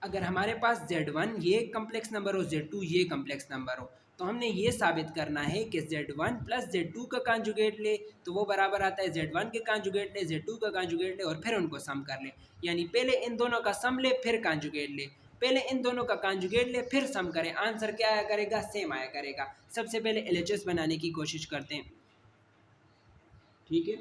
अगर हमारे पास Z1 ये कम्प्लेक्स नंबर हो, Z2 ये कम्प्लेक्स नंबर हो, तो हमने ये साबित करना है कि Z1 + Z2 का कॉन्जुगेट ले तो वो बराबर आता है Z1 के कॉन्जुगेट ले, Z2 का कॉन्जुगेट ले, और फिर उनको सम कर ले। यानी पहले इन दोनों का सम ले, फिर कॉन्जुगेट ले, पहले इन दोनों का कॉन्जुगेट ले, फिर सम करें, आंसर क्या आया करेगा, सेम आया करेगा। सबसे पहले LHS बनाने की कोशिश करते हैं। ठीक है,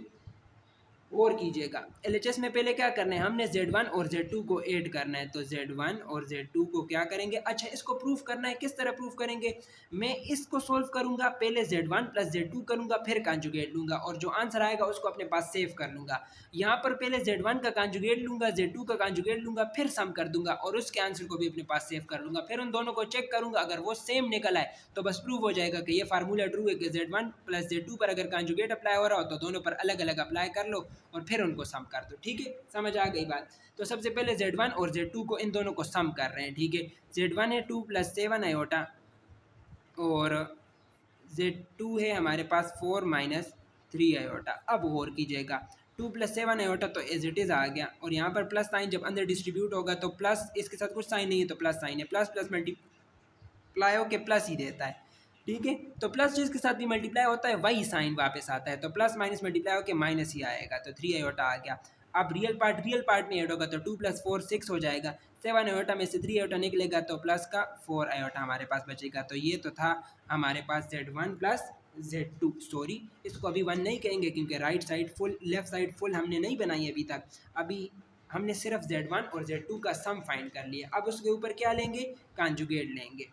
और कीजिएगा। एलएचएस में पहले क्या करना है, हमने Z1 और Z2 को ऐड करना है, तो Z1 और Z2 को क्या करेंगे, अच्छा इसको प्रूफ करना है, किस तरह प्रूफ करेंगे, मैं इसको सोल्व करूंगा, पहले Z1 प्लस Z2 करूंगा, फिर कॉन्जुगेट लूंगा और जो आंसर आएगा उसको अपने पास सेव कर लूंगा। यहाँ पर पहले Z1 का कॉन्जुगेट लूंगा, Z2 का कॉन्जुगेट लूंगा, फिर सम कर दूंगा और उसके आंसर को भी अपने पास सेव कर लूंगा, फिर उन दोनों को चेक करूंगा, अगर वो सेम निकल आए तो बस प्रूव हो जाएगा कि ये फार्मूला ट्रू है कि Z1 प्लस Z2 पर अगर कॉन्जुगेट अप्लाई हो रहा हो तो दोनों पर अलग अलग अप्लाई कर लो और फिर उनको सम कर दो। ठीक है, समझ आ गई बात। तो सबसे पहले Z1 और Z2 को इन दोनों को सम कर रहे हैं। ठीक है, Z1 है 2 प्लस 7 आयोटा और Z2 है हमारे पास 4 माइनस 3 आयोटा। अब और कीजिएगा, 2 प्लस 7 आयोटा तो एज इट इज़ आ गया और यहाँ पर प्लस साइन जब अंदर डिस्ट्रीब्यूट होगा तो प्लस, इसके साथ कुछ साइन नहीं है तो प्लस साइन है, प्लस प्लस मल्टीप्लाई हो के प्लस ही देता है। ठीक है, तो प्लस जिसके साथ भी मल्टीप्लाई होता है वही साइन वापस आता है, तो प्लस माइनस मल्टीप्लाई होकर माइनस ही आएगा, तो 3 आयोटा आ गया। अब रियल पार्ट में ऐड होगा तो 2 प्लस 4 6 हो जाएगा, 7 आयोटा में से 3 आयोटा निकलेगा तो प्लस का 4 आयोटा हमारे पास बचेगा। तो ये तो था हमारे पास Z1 प्लस Z2, सॉरी इसको अभी 1 नहीं कहेंगे क्योंकि right side full left side full हमने नहीं बनाई अभी तक, अभी हमने सिर्फ Z1 और Z2 का सम फाइंड कर लिया। अब उसके ऊपर क्या लेंगे, कॉन्जुगेट लेंगे।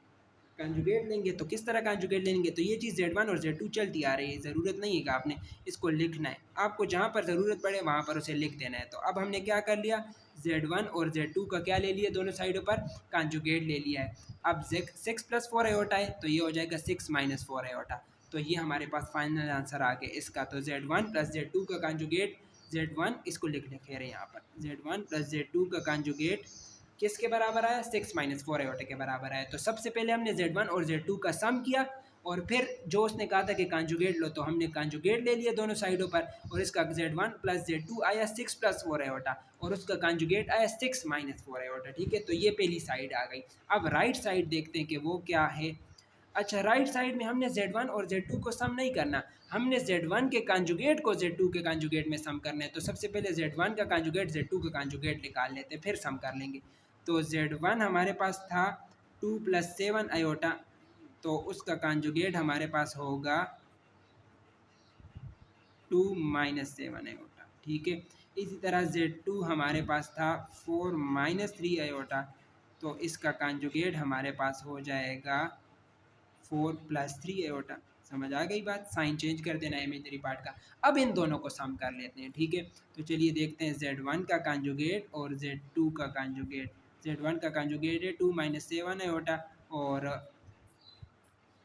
कंजुगेट लेंगे तो किस तरह कंजुगेट लेंगे, तो ये चीज़ Z1 और Z2 चलती आ रही है, ज़रूरत नहीं है कि आपने इसको लिखना है, आपको जहाँ पर ज़रूरत पड़े वहाँ पर उसे लिख देना है। तो अब हमने क्या कर लिया, Z1 और Z2 का क्या ले लिया, दोनों साइडों पर कंजुगेट ले लिया है। अब 6 प्लस 4 आयोटा है तो ये हो जाएगा 6 माइनस 4 आयोटा, तो ये हमारे पास फाइनल आंसर आ गया इसका। तो Z1 प्लस Z2 का कंजुगेट, Z1 इसको लिख रहे यहाँ पर, Z1 प्लस Z2 का कंजुगेट किसके बराबर आया, 6 माइनस 4 आयोटा के बराबर आया। तो सबसे पहले हमने Z1 और Z2 का सम किया और फिर जो उसने कहा था कि कॉन्जुगेट लो तो हमने कॉन्जुगेट ले लिया दोनों साइडों पर और इसका Z1 प्लस Z2 आया 6 प्लस 4 आयोटा और उसका कॉन्जुगेट आया 6 माइनस 4 आयोटा। ठीक है, तो ये पहली साइड आ गई। अब राइट साइड देखते हैं कि वो क्या है। अच्छा, राइट साइड में हमने Z1 और Z2 को सम नहीं करना, हमने Z1 के कॉन्जुगेट को Z2 के कॉन्जुगेट में सम करना है। तो सबसे पहले Z1 का कॉन्जुगेट Z2 का कॉन्जुगेट निकाल लेते हैं, फिर सम कर लेंगे। तो Z1 हमारे पास था 2 प्लस 7 आयोटा, तो उसका कॉन्जुगेट हमारे पास होगा 2 माइनस 7 आयोटा। ठीक है, इसी तरह Z2 हमारे पास था 4 माइनस 3 आयोटा, तो इसका कॉन्जुगेट हमारे पास हो जाएगा 4 प्लस 3 आयोटा। समझ आ गई बात, साइन चेंज कर देना है इमेजनरी पार्ट का। अब इन दोनों को सम कर लेते हैं। ठीक है, तो चलिए देखते हैं Z1 का कॉन्जुगेट और Z2 का कॉन्जुगेट। Z1 का कॉन्जुगेट है 2 माइनस 7 आयोटा और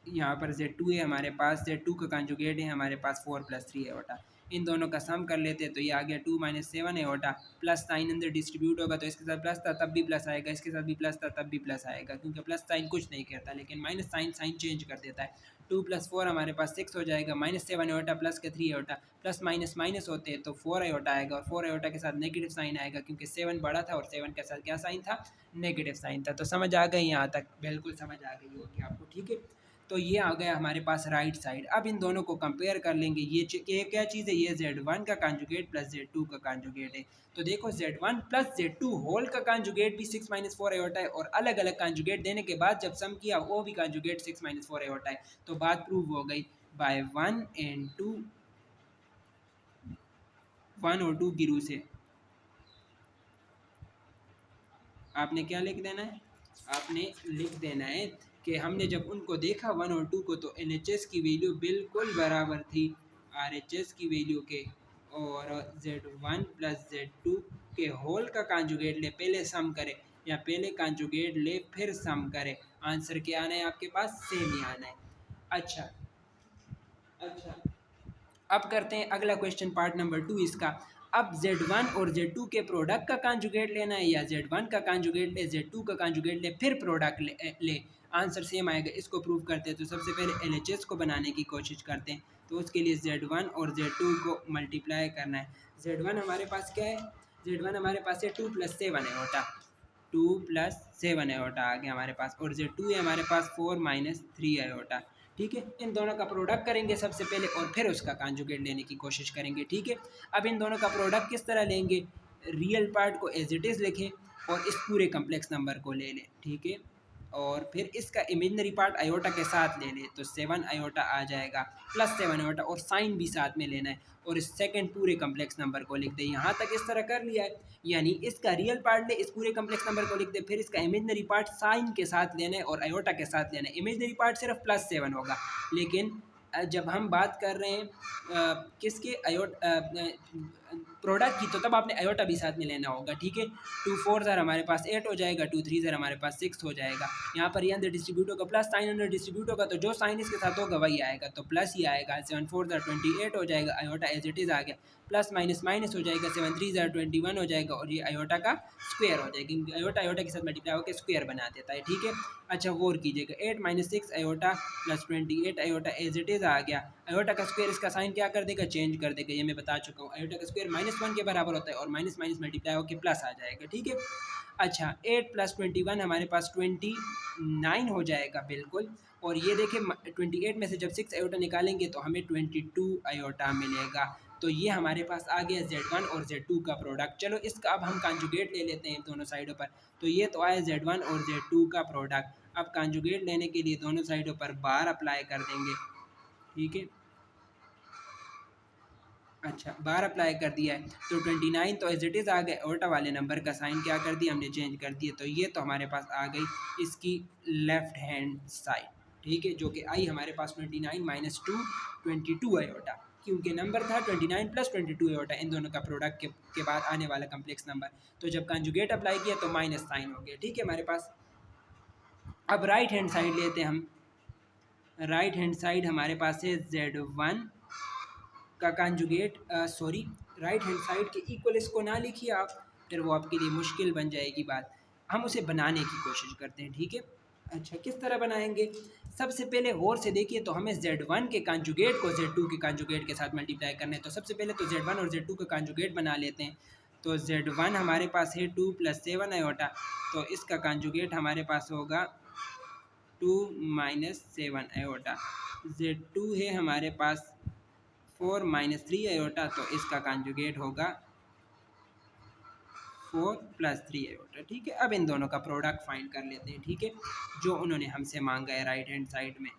यहाँ पर Z2 है हमारे पास, Z2 का कॉन्जुगेट है हमारे पास 4 प्लस 3 आयोटा। इन दोनों का सम कर लेते हैं तो ये आ गया 2 माइनस 7 आयोटा, प्लस साइन अंदर डिस्ट्रीब्यूट होगा तो इसके साथ प्लस था तब भी प्लस आएगा, इसके साथ भी प्लस था तब भी प्लस आएगा, क्योंकि प्लस साइन कुछ नहीं कहता लेकिन माइनस साइन साइन चेंज कर देता है। 2 प्लस 4 हमारे पास 6 हो जाएगा, माइनस 7 आयोटा प्लस का 3 आयोटा, प्लस माइनस माइनस होते हैं तो 4 आयोटा आएगा और 4 आयोटा के साथ नेगेटिव साइन आएगा क्योंकि 7 बड़ा था और 7 के साथ क्या साइन था, नेगेटिव साइन था। तो समझ आ गई यहाँ तक, बिल्कुल समझ आ गई होगी आपको। ठीक है, तो ये आ गया हमारे पास राइट साइड। अब इन दोनों को कंपेयर कर लेंगे, ये क्या चीज़ है, ये Z1 का कॉन्जुगेट प्लस Z2 का कॉन्जुगेट है। तो देखो Z1 प्लस Z2 होल का कॉन्जुगेट भी 6 माइनस 4 आयोटा है और अलग अलग कॉन्जुगेट देने के बाद जब सम किया वो भी कॉन्जुगेट 6 माइनस 4 आयोटा है। तो बात प्रूव हो गई बाय 1 एंड 2, 1 और 2 की रू से। आपने क्या लिख देना है, आपने लिख देना है कि हमने जब उनको देखा 1 और 2 को तो LHS की वैल्यू बिल्कुल बराबर थी RHS की वैल्यू के, और Z1 प्लस Z2 के होल का कॉन्जुगेट ले, पहले सम करे या पहले कॉन्जुगेट ले फिर सम करे, आंसर क्या आना है आपके पास, सेम ही आना है। अच्छा अच्छा, अब करते हैं अगला क्वेश्चन पार्ट नंबर 2 इसका। अब Z1 और Z2 के प्रोडक्ट का कॉन्जुगेट लेना है या Z1 का कॉन्जुगेट ले, Z2 का कॉन्जुगेट ले फिर प्रोडक्ट ले आंसर सेम आएगा। इसको प्रूव करते हैं तो सबसे पहले LHS को बनाने की कोशिश करते हैं, तो उसके लिए Z1 और Z2 को मल्टीप्लाई करना है। Z1 हमारे पास क्या है, Z1 हमारे पास है 2 प्लस 7 आयोटा, 2 प्लस 7 आयोटा आ गया हमारे पास, और Z2 है हमारे पास 4 माइनस 3 आयोटा। ठीक है, इन दोनों का प्रोडक्ट करेंगे सबसे पहले और फिर उसका कॉन्जुगेट लेने की कोशिश करेंगे। ठीक है, अब इन दोनों का प्रोडक्ट किस तरह लेंगे, रियल पार्ट को एज इट इज़ लिखें और इस पूरे कम्प्लेक्स नंबर को ले लें। ठीक है, और फिर इसका इमेजनरी पार्ट आयोटा के साथ ले ले तो 7 आयोटा आ जाएगा प्लस 7 आयोटा, और साइन भी साथ में लेना है और इस सेकंड पूरे कम्प्लेक्स नंबर को लिख दे। यहाँ तक इस तरह कर लिया है, यानी इसका रियल पार्ट ले, इस पूरे कम्प्लेक्स नंबर को लिख दे, फिर इसका इमेजनरी पार्ट साइन के साथ लेना है और आयोटा के साथ लेना है। इमेजनरी पार्ट सिर्फ प्लस 7 होगा, लेकिन जब हम बात कर रहे हैं किसके प्रोडक्ट की, तो तब आपने आयोटा भी साथ में लेना होगा, ठीक है। 2 4 ज़र हमारे पास 8 हो जाएगा, 2 3 ज़र हमारे पास 6 हो जाएगा। यहाँ पर ये अंदर डिस्ट्रीब्यूट होगा, प्लस साइन अंदर डिस्ट्रीब्यूट होगा, तो जो साइन इसके साथ होगा वही आएगा, तो प्लस ही आएगा। 7 4 ज़र 28 हो जाएगा, आयोटा एज इट इज़ आ गया, प्लस माइनस माइनस हो जाएगा, 7 3 ज़र 21 हो जाएगा, और ये आयोटा का स्क्वायर हो जाएगा, क्योंकि आयोटा आयोटा के साथ मल्टीप्लाई होकर स्क्वायर बना देता है, ठीक है। अच्छा गौर कीजिएगा, 8 - 6 iota plus 28 iota as it is आ गया। आयोटा का स्क्वायर इसका साइन क्या कर देगा, चेंज कर देगा, ये मैं बता चुका हूँ। आयोटा का स्क्वायर -1 के बराबर होता है और माइनस माइनस मल्टीप्लाई होकर प्लस आ जाएगा, ठीक है। अच्छा 8 + 21 हमारे पास 29 हो जाएगा बिल्कुल, और ये देखिए 28 में से जब 6 आयोटा निकालेंगे तो हमें 22 आयोटा मिलेगा। तो ये हमारे पास आ गया Z1 और Z2 का प्रोडक्ट। चलो इसका अब हम कॉन्जुगेट ले लेते हैं दोनों साइडों पर। तो ये तो आया Z1 और Z2 का प्रोडक्ट। अब कॉन्जुगेट लेने के लिए दोनों साइडों पर बार अप्लाई कर देंगे, ठीक है। अच्छा बार अप्लाई कर दिया है तो 29 तो एज इट इज़ आ गए, उल्टा वाले नंबर का साइन क्या कर दिया हमने, चेंज कर दिया। तो ये तो हमारे पास आ गई इसकी लेफ़्ट हैंड साइड, ठीक है, जो कि आई हमारे पास 29 - 2 22 आयोटा, क्योंकि नंबर था 29 + 22 आयोटा, इन दोनों का प्रोडक्ट के बाद आने वाला कम्प्लेक्स नंबर। तो जब कॉन्जुगेट अप्लाई किया तो माइनस साइन हो गया, ठीक है हमारे पास। अब राइट हैंड साइड लेते हैं हम। राइट हैंड साइड हमारे पास है Z1 का conjugate, sorry right hand side के इक्वल इसको ना लिखिए आप, फिर वो आपके लिए मुश्किल बन जाएगी बात। हम उसे बनाने की कोशिश करते हैं, ठीक है। अच्छा किस तरह बनाएंगे, सबसे पहले गौर से देखिए, तो हमें Z1 के कॉन्जुगेट को Z2 के कॉन्जुगेट के साथ मल्टीप्लाई करना है। तो सबसे पहले तो Z1 और Z2 का कॉन्जुगेट बना लेते हैं। तो Z1 हमारे पास है 2 + 7 आयोटा, तो इसका कॉन्जुगेट हमारे पास होगा 2 - 7 आयोटा। Z2 है हमारे पास 4 - 3 आयोटा, तो इसका कॉन्जुगेट होगा 4 + 3 आयोटा, ठीक है। अब इन दोनों का प्रोडक्ट फाइंड कर लेते हैं, ठीक है, जो उन्होंने हमसे मांगा है राइट हैंड साइड में।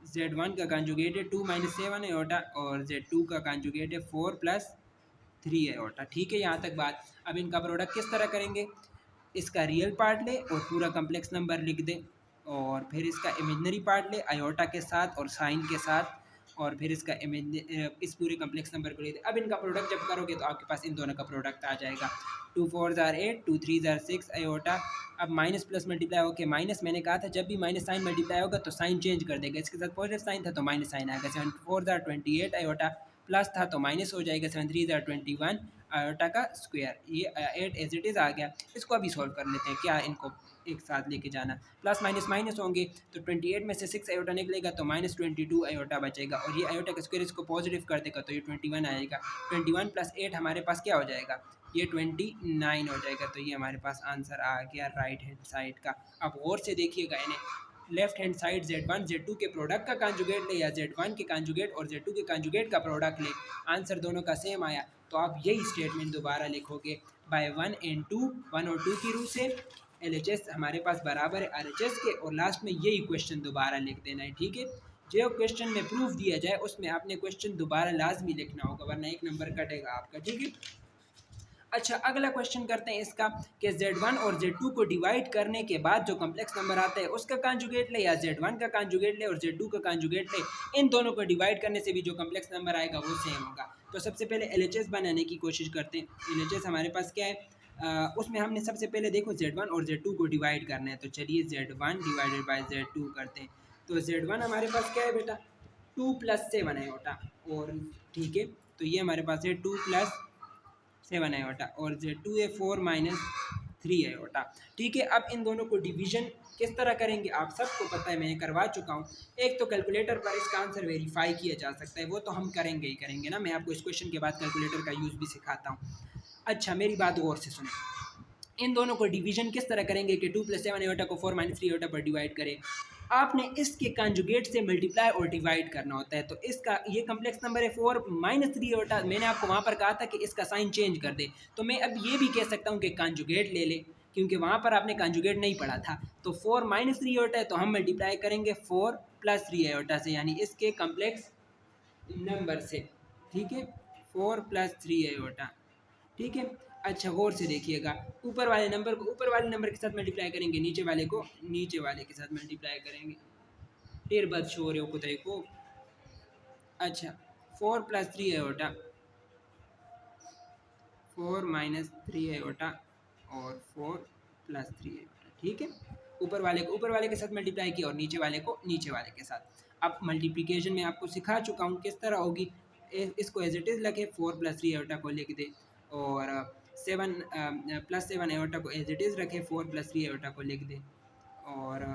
Z1 का कॉन्जुगेट है 2 - 7 आयोटा और Z2 का कॉन्जुगेट है 4 + 3 आयोटा, ठीक है, यहाँ तक बात। अब इनका प्रोडक्ट किस तरह करेंगे, इसका रियल पार्ट ले और पूरा कम्प्लेक्स नंबर लिख दे, और फिर इसका इमेजनरी पार्ट ले आयोटा के साथ और साइन के साथ, और फिर इसका इस पूरे कम्प्लेक्स नंबर को ले दे। अब इनका प्रोडक्ट जब करोगे तो आपके पास इन दोनों का प्रोडक्ट आ जाएगा। 2 4 ज़ार 8, 2 3 ज़ार 6 आयोटा। अब माइनस प्लस मल्टीप्लाई होकर माइनस, मैंने कहा था जब भी माइनस साइन मल्टीप्लाई होगा तो साइन चेंज कर देगा, इसके साथ पॉजिटिव साइन था तो माइनस साइन आएगा। 7 4 ज़ार 28 आयोटा, प्लस था तो माइनस हो जाएगा, 7 3 ज़ार 21 आयोटा का स्क्वायर। ये 8 एज इट इज़ आ गया। इसको अभी सॉल्व कर लेते हैं, क्या इनको एक साथ लेके जाना, प्लस माइनस माइनस होंगे तो 28 में से 6 आयोटा निकलेगा तो -22 आयोटा बचेगा, और ये आयोटा का स्क्वायर इसको पॉजिटिव कर देगा तो ये 21 आएगा। 21 + 8 हमारे पास क्या हो जाएगा, ये 29 हो जाएगा। तो ये हमारे पास आंसर आ गया राइट हैंड साइड का। अब गौर से देखिएगा, इन्हें left hand side Z1 Z2 के प्रोडक्ट का कॉन्जुगेट ले या Z1 के कॉन्जुगेट और Z2 के कॉन्जुगेट का प्रोडक्ट ले, आंसर दोनों का सेम आया तो आप यही स्टेटमेंट दोबारा लिखोगे बाय 1 and 2, 1 और 2 की रूह से LHS हमारे पास बराबर है RHS के, और लास्ट में यही क्वेश्चन दोबारा लिख देना है, ठीक है। जो क्वेश्चन में प्रूफ दिया जाए उसमें आपने क्वेश्चन दोबारा लाजमी लिखना होगा, वरना एक नंबर कटेगा आपका, ठीक है। अच्छा अगला क्वेश्चन करते हैं इसका कि Z1 और Z2 को डिवाइड करने के बाद जो कॉम्प्लेक्स नंबर आता है उसका कॉन्जुगेट ले या Z1 का कॉन्जुगेट ले और Z2 का कॉन्जुगेट ले, इन दोनों को डिवाइड करने से भी जो कॉम्प्लेक्स नंबर आएगा वो सेम होगा। तो सबसे पहले LHS बनाने की कोशिश करते हैं। LHS हमारे पास क्या है, उसमें हमने सबसे पहले देखो Z1 और Z2 को डिवाइड करना है, तो चलिए Z1 डिवाइडेड बाय Z2 करते हैं। तो Z1 हमारे पास क्या है बेटा, 2 + 7 आयोटा, और ठीक है तो ये हमारे पास है 2 + 7 आयोटा, और Z2 है 4 - 3 आयोटा, ठीक है। अब इन दोनों को डिवीजन किस तरह करेंगे आप सबको पता है, मैं करवा चुका हूँ। एक तो कैलकुलेटर पर इसका आंसर वेरीफाई किया जा सकता है, वो तो हम करेंगे ही करेंगे ना, मैं आपको इस क्वेश्चन के बाद कैलकुलेटर का यूज़ भी सिखाता हूँ। अच्छा मेरी बात गौर से सुने, इन दोनों को डिवीजन किस तरह करेंगे कि 2 + 7 आयोटा को 4 - 3 आयोटा पर डिवाइड करें। आपने इसके कॉन्जुगेट से मल्टीप्लाई और डिवाइड करना होता है। तो इसका ये कम्प्लेक्स नंबर है 4 - 3 आयोटा, मैंने आपको वहाँ पर कहा था कि इसका साइन चेंज कर दे, तो मैं अब ये भी कह सकता हूँ कि कॉन्जुगेट ले ले, क्योंकि वहाँ पर आपने कंजुगेट नहीं पढ़ा था। तो 4 माइनस 3 आयोटा है तो हम मल्टीप्लाई करेंगे 4 प्लस 3 आयोटा से, यानी इसके कम्प्लेक्स नंबर से। ठीक है, 4 प्लस 3 आयोटा। ठीक है, अच्छा गौर से देखिएगा, ऊपर वाले नंबर को ऊपर वाले नंबर के साथ मल्टीप्लाई करेंगे, नीचे वाले को नीचे वाले के साथ मल्टीप्लाई करेंगे। ढेर बात शो रहे हो कुछ को। अच्छा, 4 प्लस 3 आयोटा, 4 माइनस 3 आयोटा और 4 प्लस 3 आयोटा। ठीक है, ऊपर वाले के साथ मल्टीप्लाई किया और नीचे वाले को नीचे वाले के साथ। अब मल्टीप्लिकेशन में आपको सिखा चुका हूँ किस तरह होगी। इसको एज इट इज़ लिखे, 4 प्लस 3 आयोटा को लिख दे, और 7 प्लस 7 आयोटा को एज इट इज़ रखे, 4 प्लस 3 आयोटा को लिख दे। और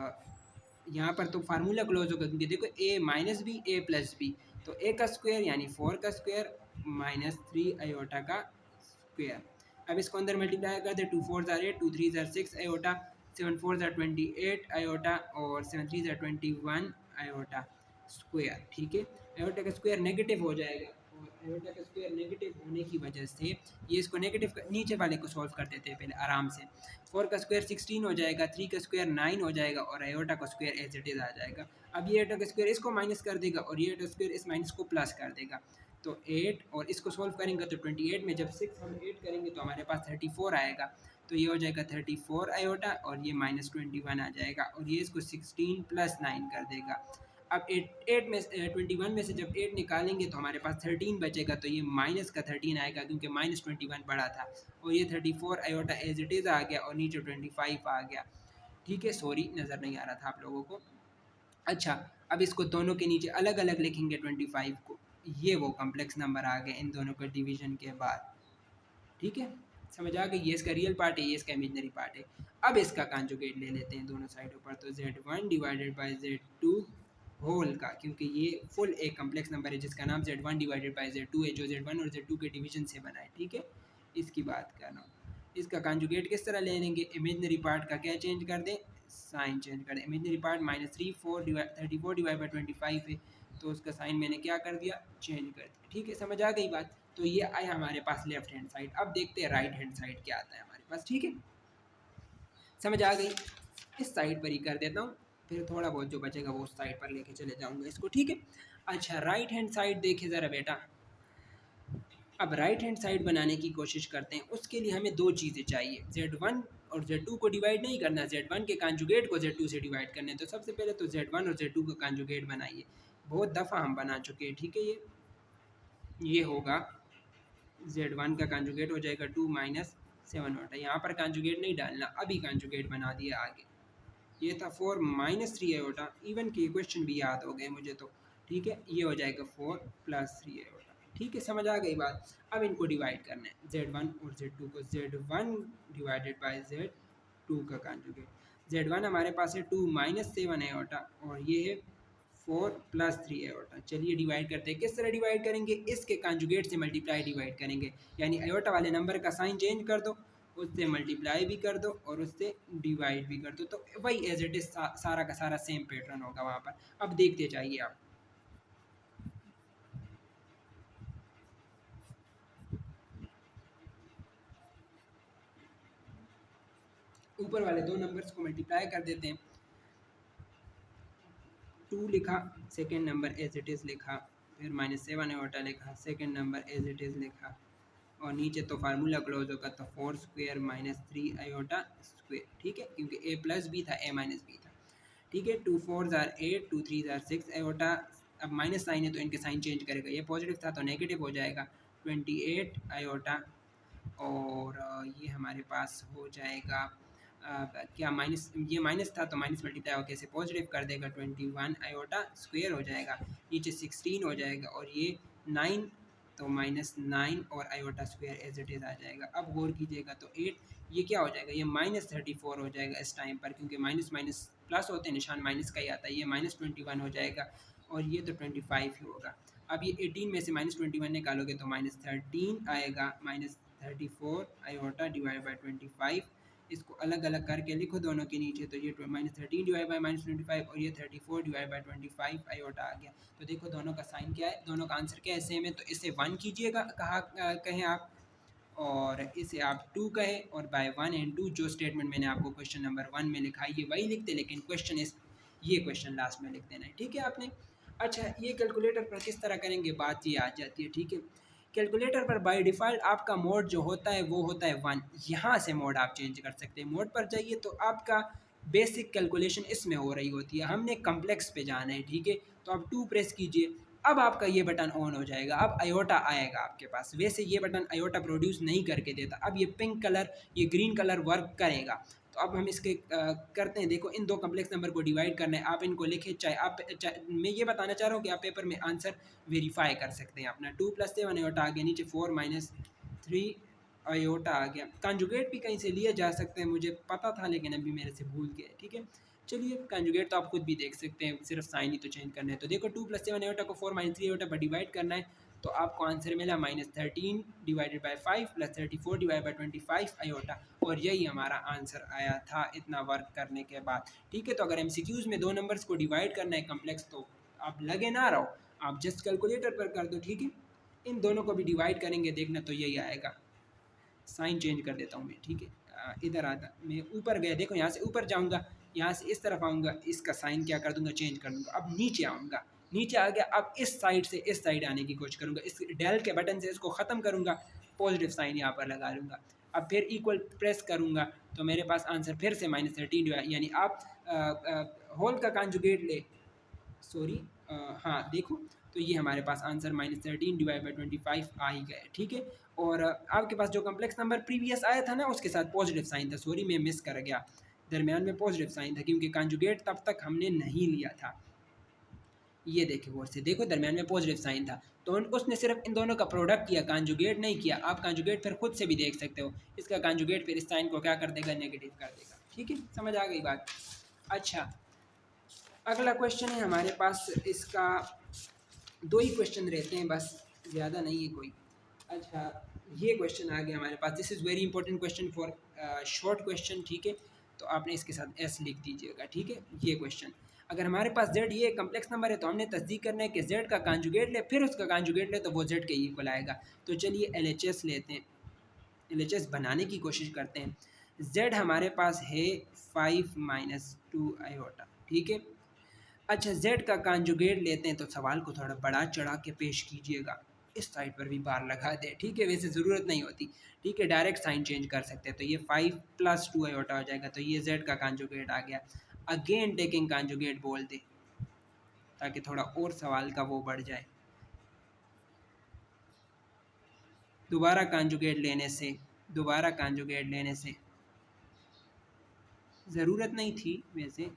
यहाँ पर तो फार्मूला क्लोज होगा, क्योंकि देखो ए माइनस बी ए प्लस बी, तो ए का स्क्वायर यानी 4 का स्क्वायर माइनस 3 आयोटा का स्क्वायर। अब इसको अंदर मल्टीप्लाई कर दे, 2 4 ज़ार 8, 2 3 ज़ार 6 आयोटा, 7 4 ज़ार 28 आयोटा और 7 3 ज़ार 21 आयोटा स्क्वायर। ठीक है, आयोटा का स्क्वायर नेगेटिव हो जाएगा, और आयोटा का स्क्वायर नेगेटिव होने की वजह से ये इसको नेगेटिव नीचे वाले को सॉल्व कर देते हैं पहले आराम से। 4 का स्क्वायर 16 हो जाएगा, 3 का स्क्वायर 9 हो जाएगा और आयोटा का स्क्वायर एज इट इज़ आ जाएगा। अब ये आयोटा का स्क्वायर इसको माइनस कर देगा और ये आयोटा स्क्वायर इस माइनस को प्लस कर देगा। तो 8 और इसको सॉल्व करेंगे तो 28 में जब 6 हम 8 करेंगे तो हमारे पास 34 आएगा। तो ये हो जाएगा 34 आयोटा और ये माइनस 21 आ जाएगा, और ये इसको 16 प्लस 9 कर देगा। अब 8 में 21 में से जब 8 निकालेंगे तो हमारे पास 13 बचेगा, तो ये माइनस का 13 आएगा क्योंकि माइनस 21 बड़ा था, और ये 34 आयोटा एज इट इज़ आ गया और नीचे 25 आ गया। ठीक है, सॉरी नज़र नहीं आ रहा था आप लोगों को। अच्छा, अब इसको दोनों के नीचे अलग अलग लिखेंगे 25 को, ये वो कम्प्लेक्स नंबर आ गए इन दोनों के डिवीजन के बाद। ठीक है, समझ आ गई, ये इसका रियल पार्ट है, ये इसका इमेजनरी पार्ट है। अब इसका कॉन्जुगेट ले लेते हैं दोनों साइडों पर, तो Z1 divided by Z2 whole का, क्योंकि ये फुल एक कम्प्लेक्स नंबर है जिसका नाम Z1 डिवाइडेड बाई Z2 है, जो Z1 और Z2 के डिवीजन से बना है। ठीक है, इसकी बात कर रहा हूँ। इसका कॉन्जुगेट किस तरह ले लेंगे, इमेजनरी पार्ट का क्या चेंज कर दें, साइन चेंज कर दें। इमेजनरी पार्ट -34 डिवाइड बाई 25 है, तो उसका साइन मैंने क्या कर दिया, चेंज कर दिया। ठीक है, समझ आ गई बात। तो ये आया हमारे पास लेफ्ट हैंड साइड। अब देखते हैं राइट हैंड साइड क्या आता है हमारे पास। ठीक है, समझ आ गई, इस साइड पर ही कर देता हूँ, फिर थोड़ा बहुत जो बचेगा वो उस साइड पर लेके चले जाऊँगा इसको। ठीक है, अच्छा राइट हैंड साइड देखे ज़रा बेटा। अब राइट हैंड साइड बनाने की कोशिश करते हैं, उसके लिए हमें दो चीज़ें चाहिए। Z1 और Z2 को डिवाइड नहीं करना, Z1 के कॉन्जुगेट को Z2 से डिवाइड करने हैं। तो सबसे पहले तो Z1 और Z2 का कॉन्जुगेट बनाइए, बहुत दफ़ा हम बना चुके हैं। ठीक है, ये होगा Z1 का कॉन्जुगेट हो जाएगा 2 माइनस 7 होता है, यहाँ पर कॉन्जुगेट नहीं डालना, अभी कॉन्जुगेट बना दिया आगे। ये था 4 माइनस 3 आयोटा, इवन के क्वेश्चन भी याद हो गए मुझे तो। ठीक है, ये हो जाएगा 4 प्लस 3 आयोटा। ठीक है, समझ आ गई बात। अब इनको डिवाइड करना है, Z1 और Z2 को। Z1 डिवाइडेड बाय Z2 का कॉन्जुगेट। Z1 हमारे पास है 2 माइनस 7 आयोटा और ये है 4 प्लस 3 आयोटा। चलिए डिवाइड करते हैं, किस तरह डिवाइड करेंगे, इसके कॉन्जुगेट से मल्टीप्लाई डिवाइड करेंगे, यानी आयोटा वाले नंबर का साइन चेंज कर दो, उससे मल्टीप्लाई भी कर दो और उससे डिवाइड भी कर दो, तो वही एज इट इज़ सारा का सारा सेम पैटर्न होगा वहाँ पर। अब देखते जाइए आप। ऊपर वाले दो नंबर्स को मल्टीप्लाई कर देते हैं, 2 लिखा, second number as it is लिखा, फिर -7 आयोटा लिखा, second number as it is लिखा, और नीचे तो फार्मूला क्लोज होगा, तो 4 स्क्वायर माइनस 3 आयोटा स्क्वायर। ठीक है, क्योंकि ए प्लस बी था, ए माइनस बी था। ठीक है, 2 4 ज़ार 8, 2 3 ज़ार 6 आयोटा। अब माइनस साइन है तो इनके साइन चेंज करेगा, ये पॉजिटिव था तो नेगेटिव हो जाएगा, 28 आयोटा, और ये हमारे पास हो जाएगा क्या माइनस, ये माइनस था तो माइनस मल्टीप्लाई होकर इसे पॉजिटिव कर देगा, 21 आयोटा स्क्वायर हो जाएगा, नीचे 16 हो जाएगा, और ये 9 तो -9 और iota square as it is आ जाएगा। अब गौर कीजिएगा तो 8, ये क्या हो जाएगा, ये -34 हो जाएगा इस टाइम पर, क्योंकि माइनस माइनस प्लस होते हैं, निशान माइनस का ही आता है, ये -21 हो जाएगा, और ये तो 25 ही होगा। अब ये 18 में से -21 निकालोगे तो -13 आएगा, -34 आयोटा डिवाइड बाई 25। इसको अलग अलग करके लिखो दोनों के नीचे, तो ये -13 डिवाइड बाई -25 और ये 34 डिवाइड बाई 25 आयोटा आ गया। तो देखो दोनों का साइन क्या है, दोनों का आंसर क्या है, सेम है, तो इसे 1 कीजिएगा, कहा कहें आप, और इसे आप 2 कहें और बाय 1 एंड 2 जो स्टेटमेंट मैंने आपको क्वेश्चन नंबर 1 में लिखा है ये वही लिखते, लेकिन क्वेश्चन इस ये क्वेश्चन लास्ट में लिख देना है, ठीक है आपने। अच्छा, ये कैलकुलेटर पर किस तरह करेंगे, बात ये आ जाती है, ठीक है। कैलकुलेटर पर बाय डिफ़ॉल्ट आपका मोड जो होता है वो होता है 1। यहाँ से मोड आप चेंज कर सकते हैं, मोड पर जाइए तो आपका बेसिक कैलकुलेशन इसमें हो रही होती है, हमने कम्प्लेक्स पे जाना है, ठीक है। तो आप 2 प्रेस कीजिए, अब आपका ये बटन ऑन हो जाएगा, अब आयोटा आएगा आपके पास। वैसे ये बटन आयोटा प्रोड्यूस नहीं करके देता, अब ये पिंक कलर, ये ग्रीन कलर वर्क करेगा। तो अब हम इसके करते हैं, देखो इन दो कम्प्लेक्स नंबर को डिवाइड करना है, आप इनको लिखे, चाहे आप मैं ये बताना चाह रहा हूँ कि आप पेपर में आंसर वेरीफाई कर सकते हैं अपना। 2 + 7 आयोटा आ गया, नीचे 4 - 3 आयोटा आ गया। कंजुगेट भी कहीं से लिए जा सकते हैं, मुझे पता था लेकिन अभी मेरे से भूल गया, ठीक है। चलिए कंजुगेट तो आप खुद भी देख सकते हैं, सिर्फ साइन ही तो चेंज करना है। तो देखो 2 + 7 आयोटा को 4 - 3 आयोटा पर डिवाइड करना है, तो आपको आंसर मिला -13 divided by 5 + 34 divide by 25 iota, और यही हमारा आंसर आया था इतना वर्क करने के बाद, ठीक है। तो अगर एमसीक्यूज़ में दो नंबर्स को डिवाइड करना है कम्प्लेक्स, तो आप लगे ना रहो, आप जस्ट कैलकुलेटर पर कर दो, ठीक है। इन दोनों को भी डिवाइड करेंगे, देखना तो यही आएगा। साइन चेंज कर देता हूँ मैं, ठीक है। इधर आता मैं ऊपर गया, देखो यहाँ से ऊपर जाऊँगा, यहाँ से इस तरफ आऊँगा, इसका साइन क्या कर दूँगा, चेंज कर दूँगा। अब नीचे आऊँगा, नीचे आ गया, अब इस साइड से इस साइड आने की कोशिश करूँगा, इस डेल के बटन से इसको ख़त्म करूँगा, पॉजिटिव साइन यहाँ पर लगा लूँगा। अब फिर इक्वल प्रेस करूँगा, तो मेरे पास आंसर फिर से -13, यानी आप होल का कंजुगेट ले, सॉरी, हाँ देखो, तो ये हमारे पास आंसर -13 डिवाइड बाई 25 आ ही गया, ठीक है। और आपके पास जो कम्प्लेक्स नंबर प्रीवियस आया था ना, उसके साथ पॉजिटिव साइन था, सॉरी मैं मिस कर गया, दरमियान में पॉजिटिव साइन था क्योंकि कंजुगेट तब तक हमने नहीं लिया था। ये देखिए गौर से, देखो दरमियान में पॉजिटिव साइन था, तो उसने सिर्फ इन दोनों का प्रोडक्ट किया, कंजुगेट नहीं किया। आप कंजुगेट फिर खुद से भी देख सकते हो, इसका कंजुगेट फिर इस साइन को क्या कर देगा, नेगेटिव कर देगा, ठीक है, समझ आ गई बात। अच्छा, अगला क्वेश्चन है हमारे पास, इसका दो ही क्वेश्चन रहते हैं बस, ज़्यादा नहीं है कोई। अच्छा, ये क्वेश्चन आ गया हमारे पास, this is very important question for short question, ठीक है। तो आपने इसके साथ एस लिख दीजिएगा, ठीक है। ये क्वेश्चन, अगर हमारे पास जेड ये कम्प्लेक्स नंबर है, तो हमने तस्दीक करना है कि जेड का कंजुगेट ले, फिर उसका कंजुगेट ले, तो वो जेड के इक्वल आएगा। तो चलिए एलएचएस लेते हैं, एलएचएस बनाने की कोशिश करते हैं। जेड हमारे पास है 5 - 2 आयोटा, ठीक है। अच्छा, जेड का कंजुगेट लेते हैं, तो सवाल को थोड़ा बढ़ा चढ़ा के पेश कीजिएगा, इस साइड पर भी बार लगा दें, ठीक है। वैसे ज़रूरत नहीं होती, ठीक है, डायरेक्ट साइन चेंज कर सकते हैं। तो ये 5 + 2 आयोटा हो जाएगा, तो ये जेड का कंजुगेट आ गया। अगेन टेकिंग कंजुगेट बोल दे, ताकि थोड़ा और सवाल का वो बढ़ जाए। दोबारा कंजुगेट लेने से, दोबारा कंजुगेट लेने से ज़रूरत नहीं थी वैसे,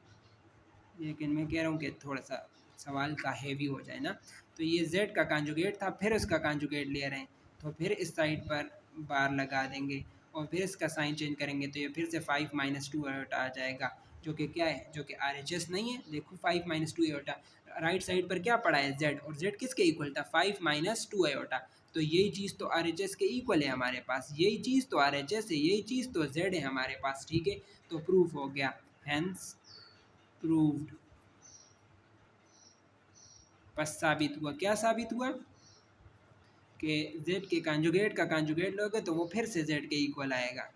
लेकिन मैं कह रहा हूँ कि थोड़ा सा सवाल का हैवी हो जाए ना। तो ये z का कंजुगेट था, फिर उसका कंजुगेट ले रहे हैं, तो फिर इस साइड पर बार लगा देंगे और फिर इसका साइन चेंज करेंगे, तो ये फिर से 5 - 2 आयोटा आ जाएगा, जो कि क्या है, जो कि RHS नहीं है। देखो 5 - 2 आयोटा, राइट साइड पर क्या पड़ा है, z, और z किसके इक्वल था, 5 - 2 आयोटा। तो यही चीज़ तो RHS के इक्वल है हमारे पास, यही चीज़ तो RHS है, यही चीज़ तो z है हमारे पास, ठीक है। तो प्रूफ हो गया, हैंस प्रूव्ड, बस साबित हुआ, क्या साबित हुआ कि z के कंजुगेट का कंजुगेट लोगे तो वो फिर से z के इक्वल आएगा,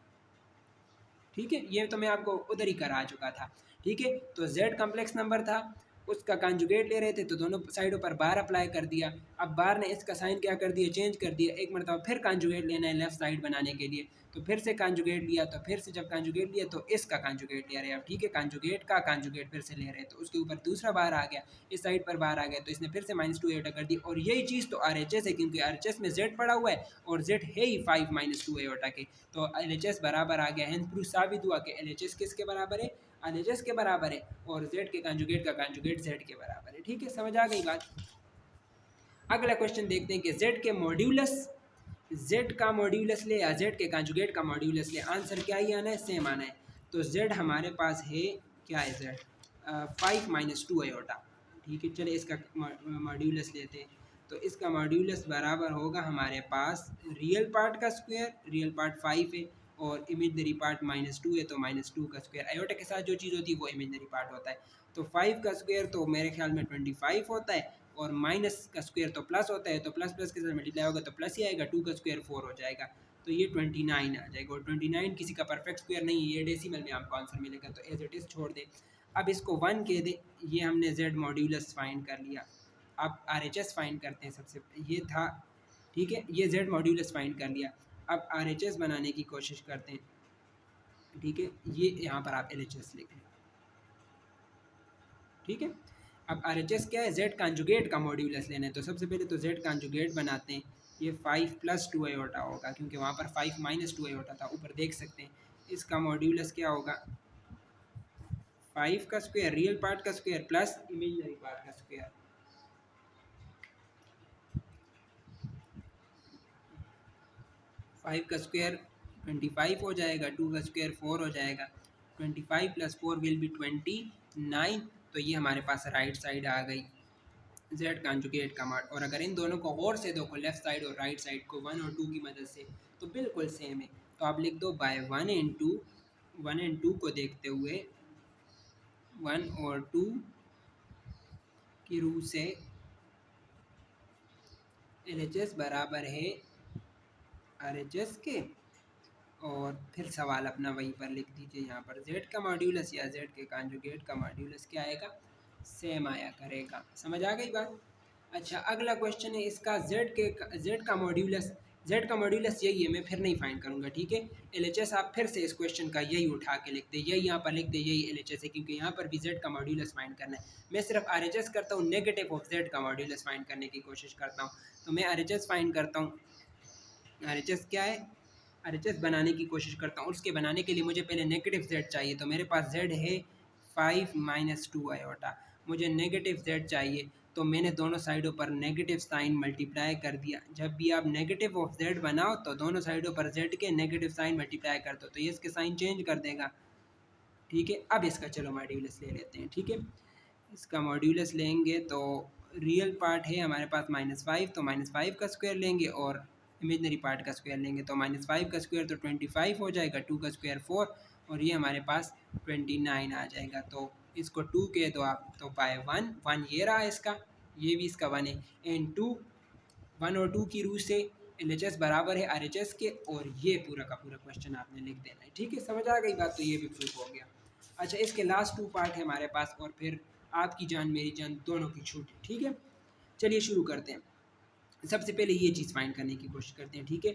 ठीक है। ये तो मैं आपको उधर ही करा चुका था, ठीक है। तो z कम्प्लेक्स नंबर था, उसका कंजुगेट ले रहे थे, तो दोनों साइडों पर बार अप्लाई कर दिया। अब बार ने इसका साइन क्या कर दिया, चेंज कर दिया, एक मरतबा फिर कंजुगेट लेना है लेफ्ट साइड बनाने के लिए, तो फिर से कंजुगेट लिया, तो फिर से जब कंजुगेट लिया तो इसका कंजुगेट ले रहे हैं अब, ठीक है। कंजुगेट का कंजुगेट फिर से ले रहे हैं, तो उसके ऊपर दूसरा बार आ गया, इस साइड पर बार आ गया, तो इसने फिर से -2 आयोटा कर दी। और यही चीज़ तो RHS है, क्योंकि RHS में z पड़ा हुआ है और z है ही 5 - 2 आयोटा के, तो LHS बराबर आ गया। हेंस प्रूफ साबित हुआ कि LHS किसके बराबर है, LHS के बराबर है, और z के कंजुगेट का कंजुगेट z के बराबर है, ठीक है। समझ आ गई बात। अगला क्वेश्चन देखते हैं कि z के मॉड्यूलस, z का मॉड्यूलस ले या z के कंजुगेट का मॉड्यूलस ले, आंसर क्या ही आना है, सेम आना है। तो z हमारे पास है, क्या है z, 5 - 2 आयोटा, ठीक है। चलिए इसका मॉड्यूलस लेते हैं, तो इसका मॉड्यूलस बराबर होगा हमारे पास रियल पार्ट का स्क्वायर, रियल पार्ट 5 है और इमेजनरी पार्ट -2 है, तो -2 का स्क्वायर, आयोटा के साथ जो चीज़ होती है वो इमेजनरी पार्ट होता है। तो 5 का स्क्वायर तो मेरे ख्याल में 25 होता है, और माइनस का स्क्वायर तो प्लस होता है, तो प्लस प्लस के साथ मल्टीप्लाई होगा तो प्लस ही आएगा, 2 का स्क्वायर 4 हो जाएगा। तो ये 29 आ जाएगा, और 29 किसी का परफेक्ट स्क्वायर नहीं है, ये डेसिमल में आपको आंसर मिलेगा, तो एज इट इज़ छोड़ दें। अब इसको 1 कह दें। ये हमने जेड मॉड्यूलस फाइंड कर लिया। अब RHS फाइंड करते हैं सबसे, ये था, ठीक है, ये जेड मॉड्यूलस फाइंड कर लिया। अब RHS बनाने की कोशिश करते हैं, ठीक है, ये यहाँ पर आप LHS लिखें, ठीक है। अब RHS क्या है, जेड कॉन्जुगेट का मॉड्यूलस लेना है, तो सबसे पहले तो जेड कॉन्जुगेट बनाते हैं। ये 5 + 2 आयोटा होगा, क्योंकि वहाँ पर 5 - 2 आयोटा था, ऊपर देख सकते हैं। इसका मॉड्यूलस क्या होगा, 5 का स्क्वायर, रियल पार्ट का स्क्वायर प्लस इमेजिनरी पार्ट का स्क्वायर। 5 का स्क्वायर 25 हो जाएगा, 2 का स्क्वायर 4 हो जाएगा, 25 + 4 विल बी 29। तो ये हमारे पास राइट साइड आ गई जेड कॉन्जुगेट का मान। और अगर इन दोनों को गौर से देखो, लेफ्ट साइड और राइट साइड को 1 और 2 की मदद से, तो बिल्कुल सेम है। तो आप लिख दो बाय 1 एंड 2 को देखते हुए 1 और 2 की रूह से LHS बराबर है RHS के। और फिर सवाल अपना वहीं पर लिख दीजिए, यहाँ पर जेड का मॉड्यूलस या जेड के कॉन्जुगेट का मॉड्यूलस क्या आएगा, सेम आया करेगा। समझ आ गई बात। अच्छा, अगला क्वेश्चन है इसका, जेड का मॉड्यूलस यही है, मैं फिर नहीं फाइंड करूँगा, ठीक है। LHS आप फिर से इस क्वेश्चन का यही उठा के लिख दे, यही यहाँ पर लिख दे, यही LHS है, क्योंकि यहाँ पर भी जेड का मॉड्यूलस फाइंड करना है। मैं सिर्फ RHS करता हूँ, नेगेटिव ऑफ जेड का मॉड्यूलस फाइंड करने की कोशिश करता हूँ। तो मैं RHS फाइंड करता हूँ। RHS क्या है, RHS बनाने की कोशिश करता हूँ। उसके बनाने के लिए मुझे पहले नेगेटिव जेड चाहिए, तो मेरे पास जेड है 5 - 2 आयोटा। मुझे नेगेटिव जेड चाहिए, तो मैंने दोनों साइडों पर नेगेटिव साइन मल्टीप्लाई कर दिया। जब भी आप नेगेटिव ऑफ जेड बनाओ, तो दोनों साइडों पर जेड के नेगेटिव साइन मल्टीप्लाई कर दो, तो ये इसके साइन चेंज कर देगा, ठीक है। अब इसका चलो मॉड्यूलस ले लेते हैं, ठीक है। इसका मॉड्यूलस लेंगे तो रियल पार्ट है हमारे पास -5, तो -5 का स्क्वायर लेंगे, और इमेजनरी पार्ट का स्क्वायर लेंगे, तो -5 का स्क्वायर तो 25 हो जाएगा, 2 का स्क्वायर 4, और ये हमारे पास 29 आ जाएगा। तो इसको 2 कह दो आप, तो बाय 1 ये रहा इसका, ये भी इसका 1 है, एंड 2 1 और 2 की रूह से LHS बराबर है RHS के, और ये पूरा का पूरा क्वेश्चन आपने लिख देना है, ठीक है। समझ आ गई बात, तो ये भी प्रूफ हो गया। अच्छा, इसके लास्ट 2 पार्ट है हमारे पास, और फिर आपकी जान मेरी जान दोनों की छूट, ठीक है। चलिए शुरू करते हैं। सबसे पहले ये चीज़ फाइंड करने की कोशिश करते हैं, ठीक है।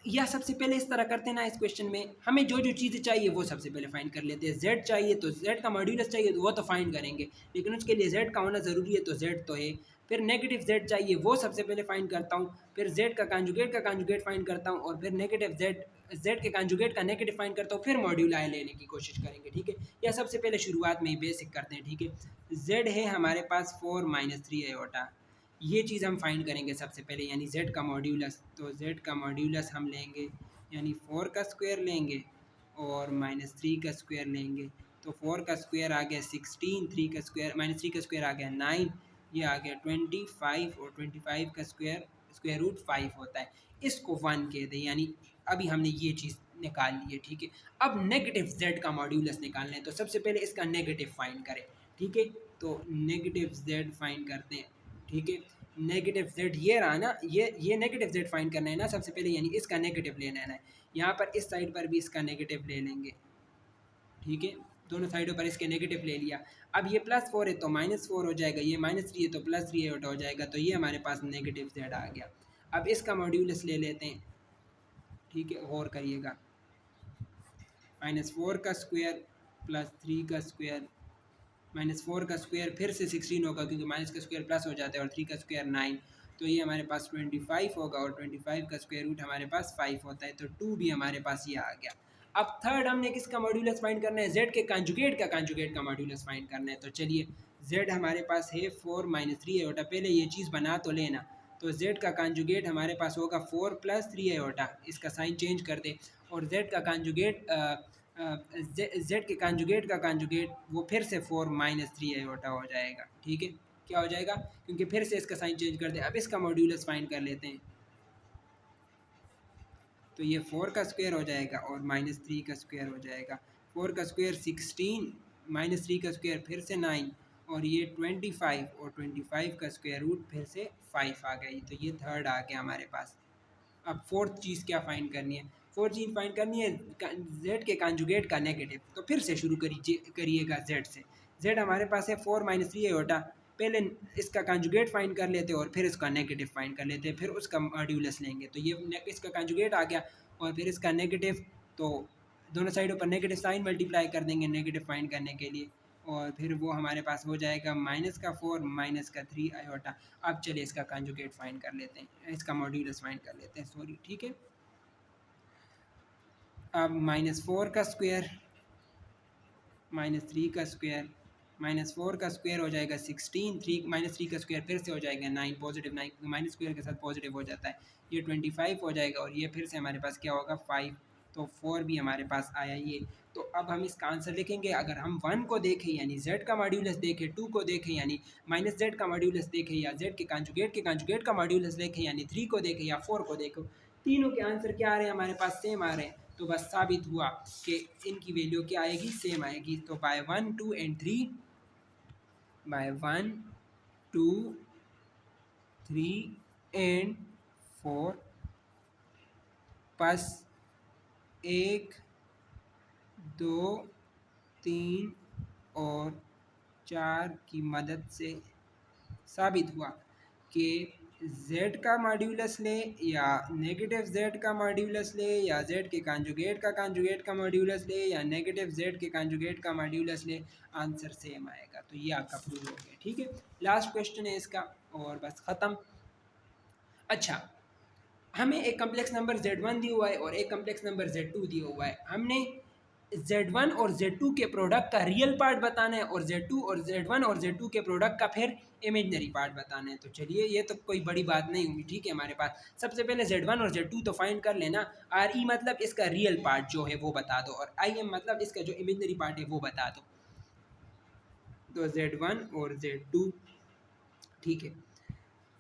या सबसे पहले इस तरह करते हैं ना, इस क्वेश्चन में हमें जो जो चीज़ें चाहिए वो सबसे पहले फाइंड कर लेते हैं। जेड चाहिए तो जेड का मॉड्यूलस चाहिए, तो वो तो फाइंड करेंगे, लेकिन उसके लिए जेड का होना ज़रूरी है, तो जेड तो है। फिर नेगेटिव जेड चाहिए, वो सबसे पहले फाइंड करता हूँ। फिर जेड का कॉन्जुगेट फाइंड करता हूँ, और फिर नेगेटिव जेड के कॉन्जुगेट का नेगेटिव फाइंड करता हूँ, फिर मॉड्यूल आए लेने की कोशिश करेंगे, ठीक है। या सबसे पहले शुरुआत में ही बेसिक करते हैं, ठीक है। जेड है हमारे पास 4 - 3 आयोटा, ये चीज़ हम फाइंड करेंगे सबसे पहले, यानी z का मॉड्यूलस। तो z का मॉड्यूलस हम लेंगे, यानी 4 का स्क्वायर लेंगे और -3 का स्क्वायर लेंगे। तो 4 का स्क्वायर आ गया 16, 3 का स्क्वायर -3 का स्क्वायर आ गया 9, ये आ गया 25, और 25 का स्क्वायर रूट 5 होता है। इसको 1 कह दें, यानी अभी हमने ये चीज़ निकाल ली है, ठीक है। अब नेगेटिव z का मॉड्यूलस निकालना है, तो सबसे पहले इसका नेगेटिव फाइंड करें, ठीक है। तो नेगेटिव z फाइंड करते हैं, ठीक है। नेगेटिव जेड ये रहा ना, ये नेगेटिव जेड फाइंड करना है ना सबसे पहले, यानी इसका नेगेटिव लेना है। यहाँ पर इस साइड पर भी इसका नेगेटिव ले लेंगे, ठीक है। दोनों साइडों पर इसके नेगेटिव ले लिया। अब ये +4 है तो -4 हो जाएगा, ये -3 है तो +3 हो जाएगा, तो ये हमारे पास नेगेटिव जेड आ गया। अब इसका मॉड्यूलस ले लेते हैं, ठीक है, गौर करिएगा। -4 का स्क्वायर +3 का स्क्वायर, -4 का स्क्वायर फिर से 16 होगा, क्योंकि माइनस का स्क्वायर प्लस हो जाता है, और 3 का स्क्वायर 9, तो ये हमारे पास 25 होगा, और 25 का स्क्वायर रूट हमारे पास 5 होता है, तो 2 भी हमारे पास ये आ गया। अब थर्ड हमने किसका मॉड्यूलस फाइंड करना है, जेड के कॉन्जुगेट का मॉड्यूलस फाइंड करना है। तो चलिए, जेड हमारे पास है 4 - 3 आयोटा, पहले ये चीज़ बना तो लेना। तो जेड का कॉन्जुगेट हमारे पास होगा 4 + 3 आयोटा, इसका साइन चेंज कर दे, और जेड का कॉन्जुगेट जेड के कॉन्जुगेट वो फिर से 4 - 3 आयोटा हो जाएगा, ठीक है। क्या हो जाएगा, क्योंकि फिर से इसका साइन चेंज कर दे। अब इसका मॉड्यूलस फाइंड कर लेते हैं, तो ये 4 का स्क्वायर हो जाएगा और -3 का स्क्वायर हो जाएगा। 4 का स्क्वायर 16, -3 का स्क्वायर फिर से 9, और ये 25, और 25 का स्क्वायर रूट फिर से 5 आ गई, तो ये थर्ड आ गया हमारे पास। अब फोर्थ चीज़ क्या फाइंड करनी है? फोर्थ चीज़ फाइंड करनी है जेड के कॉन्जुगेट का नेगेटिव। तो फिर से शुरू करिएगा जेड से। जेड हमारे पास है 4 - 3 आयोटा। पहले इसका कॉन्जुगेट फाइंड कर लेते हैं और फिर इसका नेगेटिव फाइंड कर लेते हैं, फिर उसका मॉड्यूलस लेंगे। तो ये इसका कॉन्जुगेट आ गया और फिर इसका नेगेटिव, तो दोनों साइडों पर नेगेटिव साइन मल्टीप्लाई कर देंगे नेगेटिव फाइंड करने के लिए, और फिर वो हमारे पास हो जाएगा -4 - 3 आयोटा। अब चलिए इसका कॉन्जुगेट फाइंड कर लेते हैं, इसका मॉड्यूलस फाइंड कर लेते हैं, सॉरी, ठीक है। अब -4 का स्क्वायर, -3 का स्क्वायर, -4 का स्क्वायर हो जाएगा 16, 3 -3 का स्क्वायर फिर से हो जाएगा 9, पॉजिटिव 9 माइनस स्क्वायर के साथ पॉजिटिव हो जाता है, ये 25 हो जाएगा, और ये फिर से हमारे पास क्या होगा 5, तो 4 भी हमारे पास आया ये। तो अब हम इसका आंसर लिखेंगे। अगर हम 1 को देखें यानी z का मॉड्यूलस देखें, 2 को देखें यानी -z का मॉड्यूलस देखें, या z के कॉन्जुगेट का मॉड्यूलस देखें यानी 3 को देखें, या 4 को देखो, तीनों के आंसर क्या आ रहे हैं हमारे पास? सेम आ रहे हैं। तो बस साबित हुआ कि इनकी वैल्यू क्या आएगी? सेम आएगी। तो बाय 1, 2 एंड 3, बाय 1, 2, 3 एंड 4, बस 1, 2, 3 और 4 की मदद से साबित हुआ कि z का मॉड्यूलस ले या नेगेटिव z का मॉड्यूलस ले, या z के कॉन्जुगेट का मॉड्यूलस ले, या नेगेटिव z के कॉन्जुगेट का मॉड्यूलस ले, आंसर सेम आएगा। तो ये आपका प्रूव हो गया, ठीक है। लास्ट क्वेश्चन है इसका और बस ख़त्म। अच्छा, हमें एक कम्प्लेक्स नंबर z1 दिया हुआ है और एक कम्प्लेक्स नंबर z2 दिया हुआ है। हमने z1 और z2 के प्रोडक्ट का रियल पार्ट बताना है और z1 और z2 के प्रोडक्ट का फिर इमेजनरी पार्ट बताना है। तो चलिए, ये तो कोई बड़ी बात नहीं होगी, ठीक है। हमारे पास सबसे पहले z1 और z2 तो फाइंड कर लेना। re मतलब इसका रियल पार्ट जो है वो बता दो, और im मतलब इसका जो इमेजनरी पार्ट है वो बता दो। तो z1 और z2, ठीक है।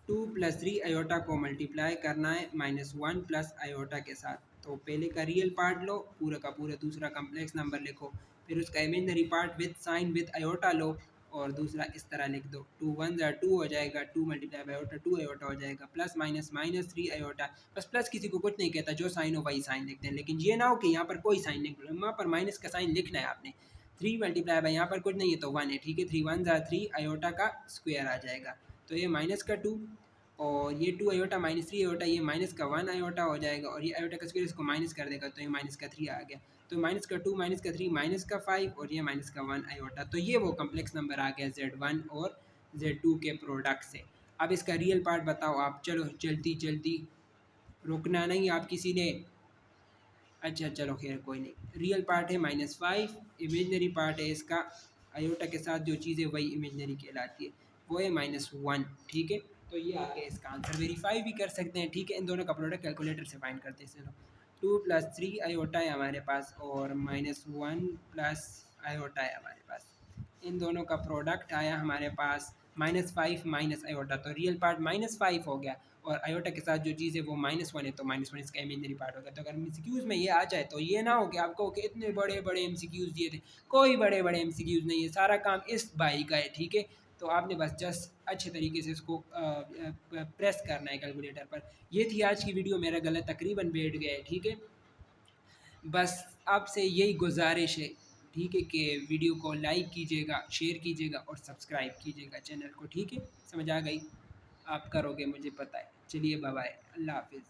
2 + 3 आयोटा को मल्टीप्लाई करना है -1 प्लस आयोटा के साथ। तो पहले का रियल पार्ट लो, पूरा का पूरा दूसरा कम्प्लेक्स नंबर लिखो, फिर उसका imaginary part with sign with iota लो, और दूसरा इस तरह लिख दो। 2 × 1 = 2 हो जाएगा, 2 × आयोटा 2 आयोटा हो जाएगा, प्लस माइनस -3 आयोटा। बस प्लस किसी को कुछ नहीं कहता, जो साइन हो वही साइन लिखते हैं, लेकिन ये ना हो कि यहाँ पर कोई साइन नहीं, यहाँ पर माइनस का साइन लिखना है आपने। 3 × यहाँ पर कुछ नहीं है तो 1 है, ठीक है। 3 × 1 = 3 आयोटा का स्क्वायर आ जाएगा। तो ये माइनस का 2 और ये 2 आयोटा -3 आयोटा, ये माइनस का 1 आयोटा हो जाएगा, और ये आयोटा का स्क्वायर इसको माइनस कर देगा, तो ये माइनस का 3 आ गया। तो माइनस का 2, माइनस का 3, माइनस का 5, और ये माइनस का 1 आयोटा। तो ये वो कम्प्लेक्स नंबर आ गया z1 और z2 के प्रोडक्ट से। अब इसका रियल पार्ट बताओ आप। चलो जल्दी जल्दी, रुकना नहीं आप किसी ने। अच्छा चलो खैर कोई नहीं। रियल पार्ट है -5, इमेजनरी पार्ट है इसका आयोटा के साथ जो चीज़ है वही इमेजनरी कहलाती है, वो है -1, ठीक है। तो ये आगे इसका आंसर वेरीफाई भी कर सकते हैं, ठीक है। इन दोनों का प्रोडक्ट कैलकुलेटर से फाइंड करते हैं। चलो 2 + 3 आयोटा है हमारे पास, और -1 प्लस आयोटा है हमारे पास। इन दोनों का प्रोडक्ट आया हमारे पास -5 माइनस आयोटा। तो रियल पार्ट -5 हो गया, और आयोटा के साथ जो चीज़ है वो -1 है, तो -1 इसका इमेजनरी पार्ट हो गया। तो अगर एमसीक्यूज़ में ये आ जाए तो ये ना हो कि आपको कि इतने बड़े बड़े एमसीक्यूज़ दिए थे। कोई बड़े बड़े एमसीक्यूज़ नहीं है, सारा काम इस भाई का है, ठीक है। तो आपने बस जस्ट अच्छे तरीके से इसको प्रेस करना है कैलकुलेटर पर। ये थी आज की वीडियो, मेरा गला तकरीबन बैठ गया है, ठीक है। बस आपसे यही गुजारिश है, ठीक है, कि वीडियो को लाइक कीजिएगा, शेयर कीजिएगा और सब्सक्राइब कीजिएगा चैनल को, ठीक है। समझ आ गई? आप करोगे मुझे पता है। चलिए बाय बाय, अल्लाह हाफ़िज़।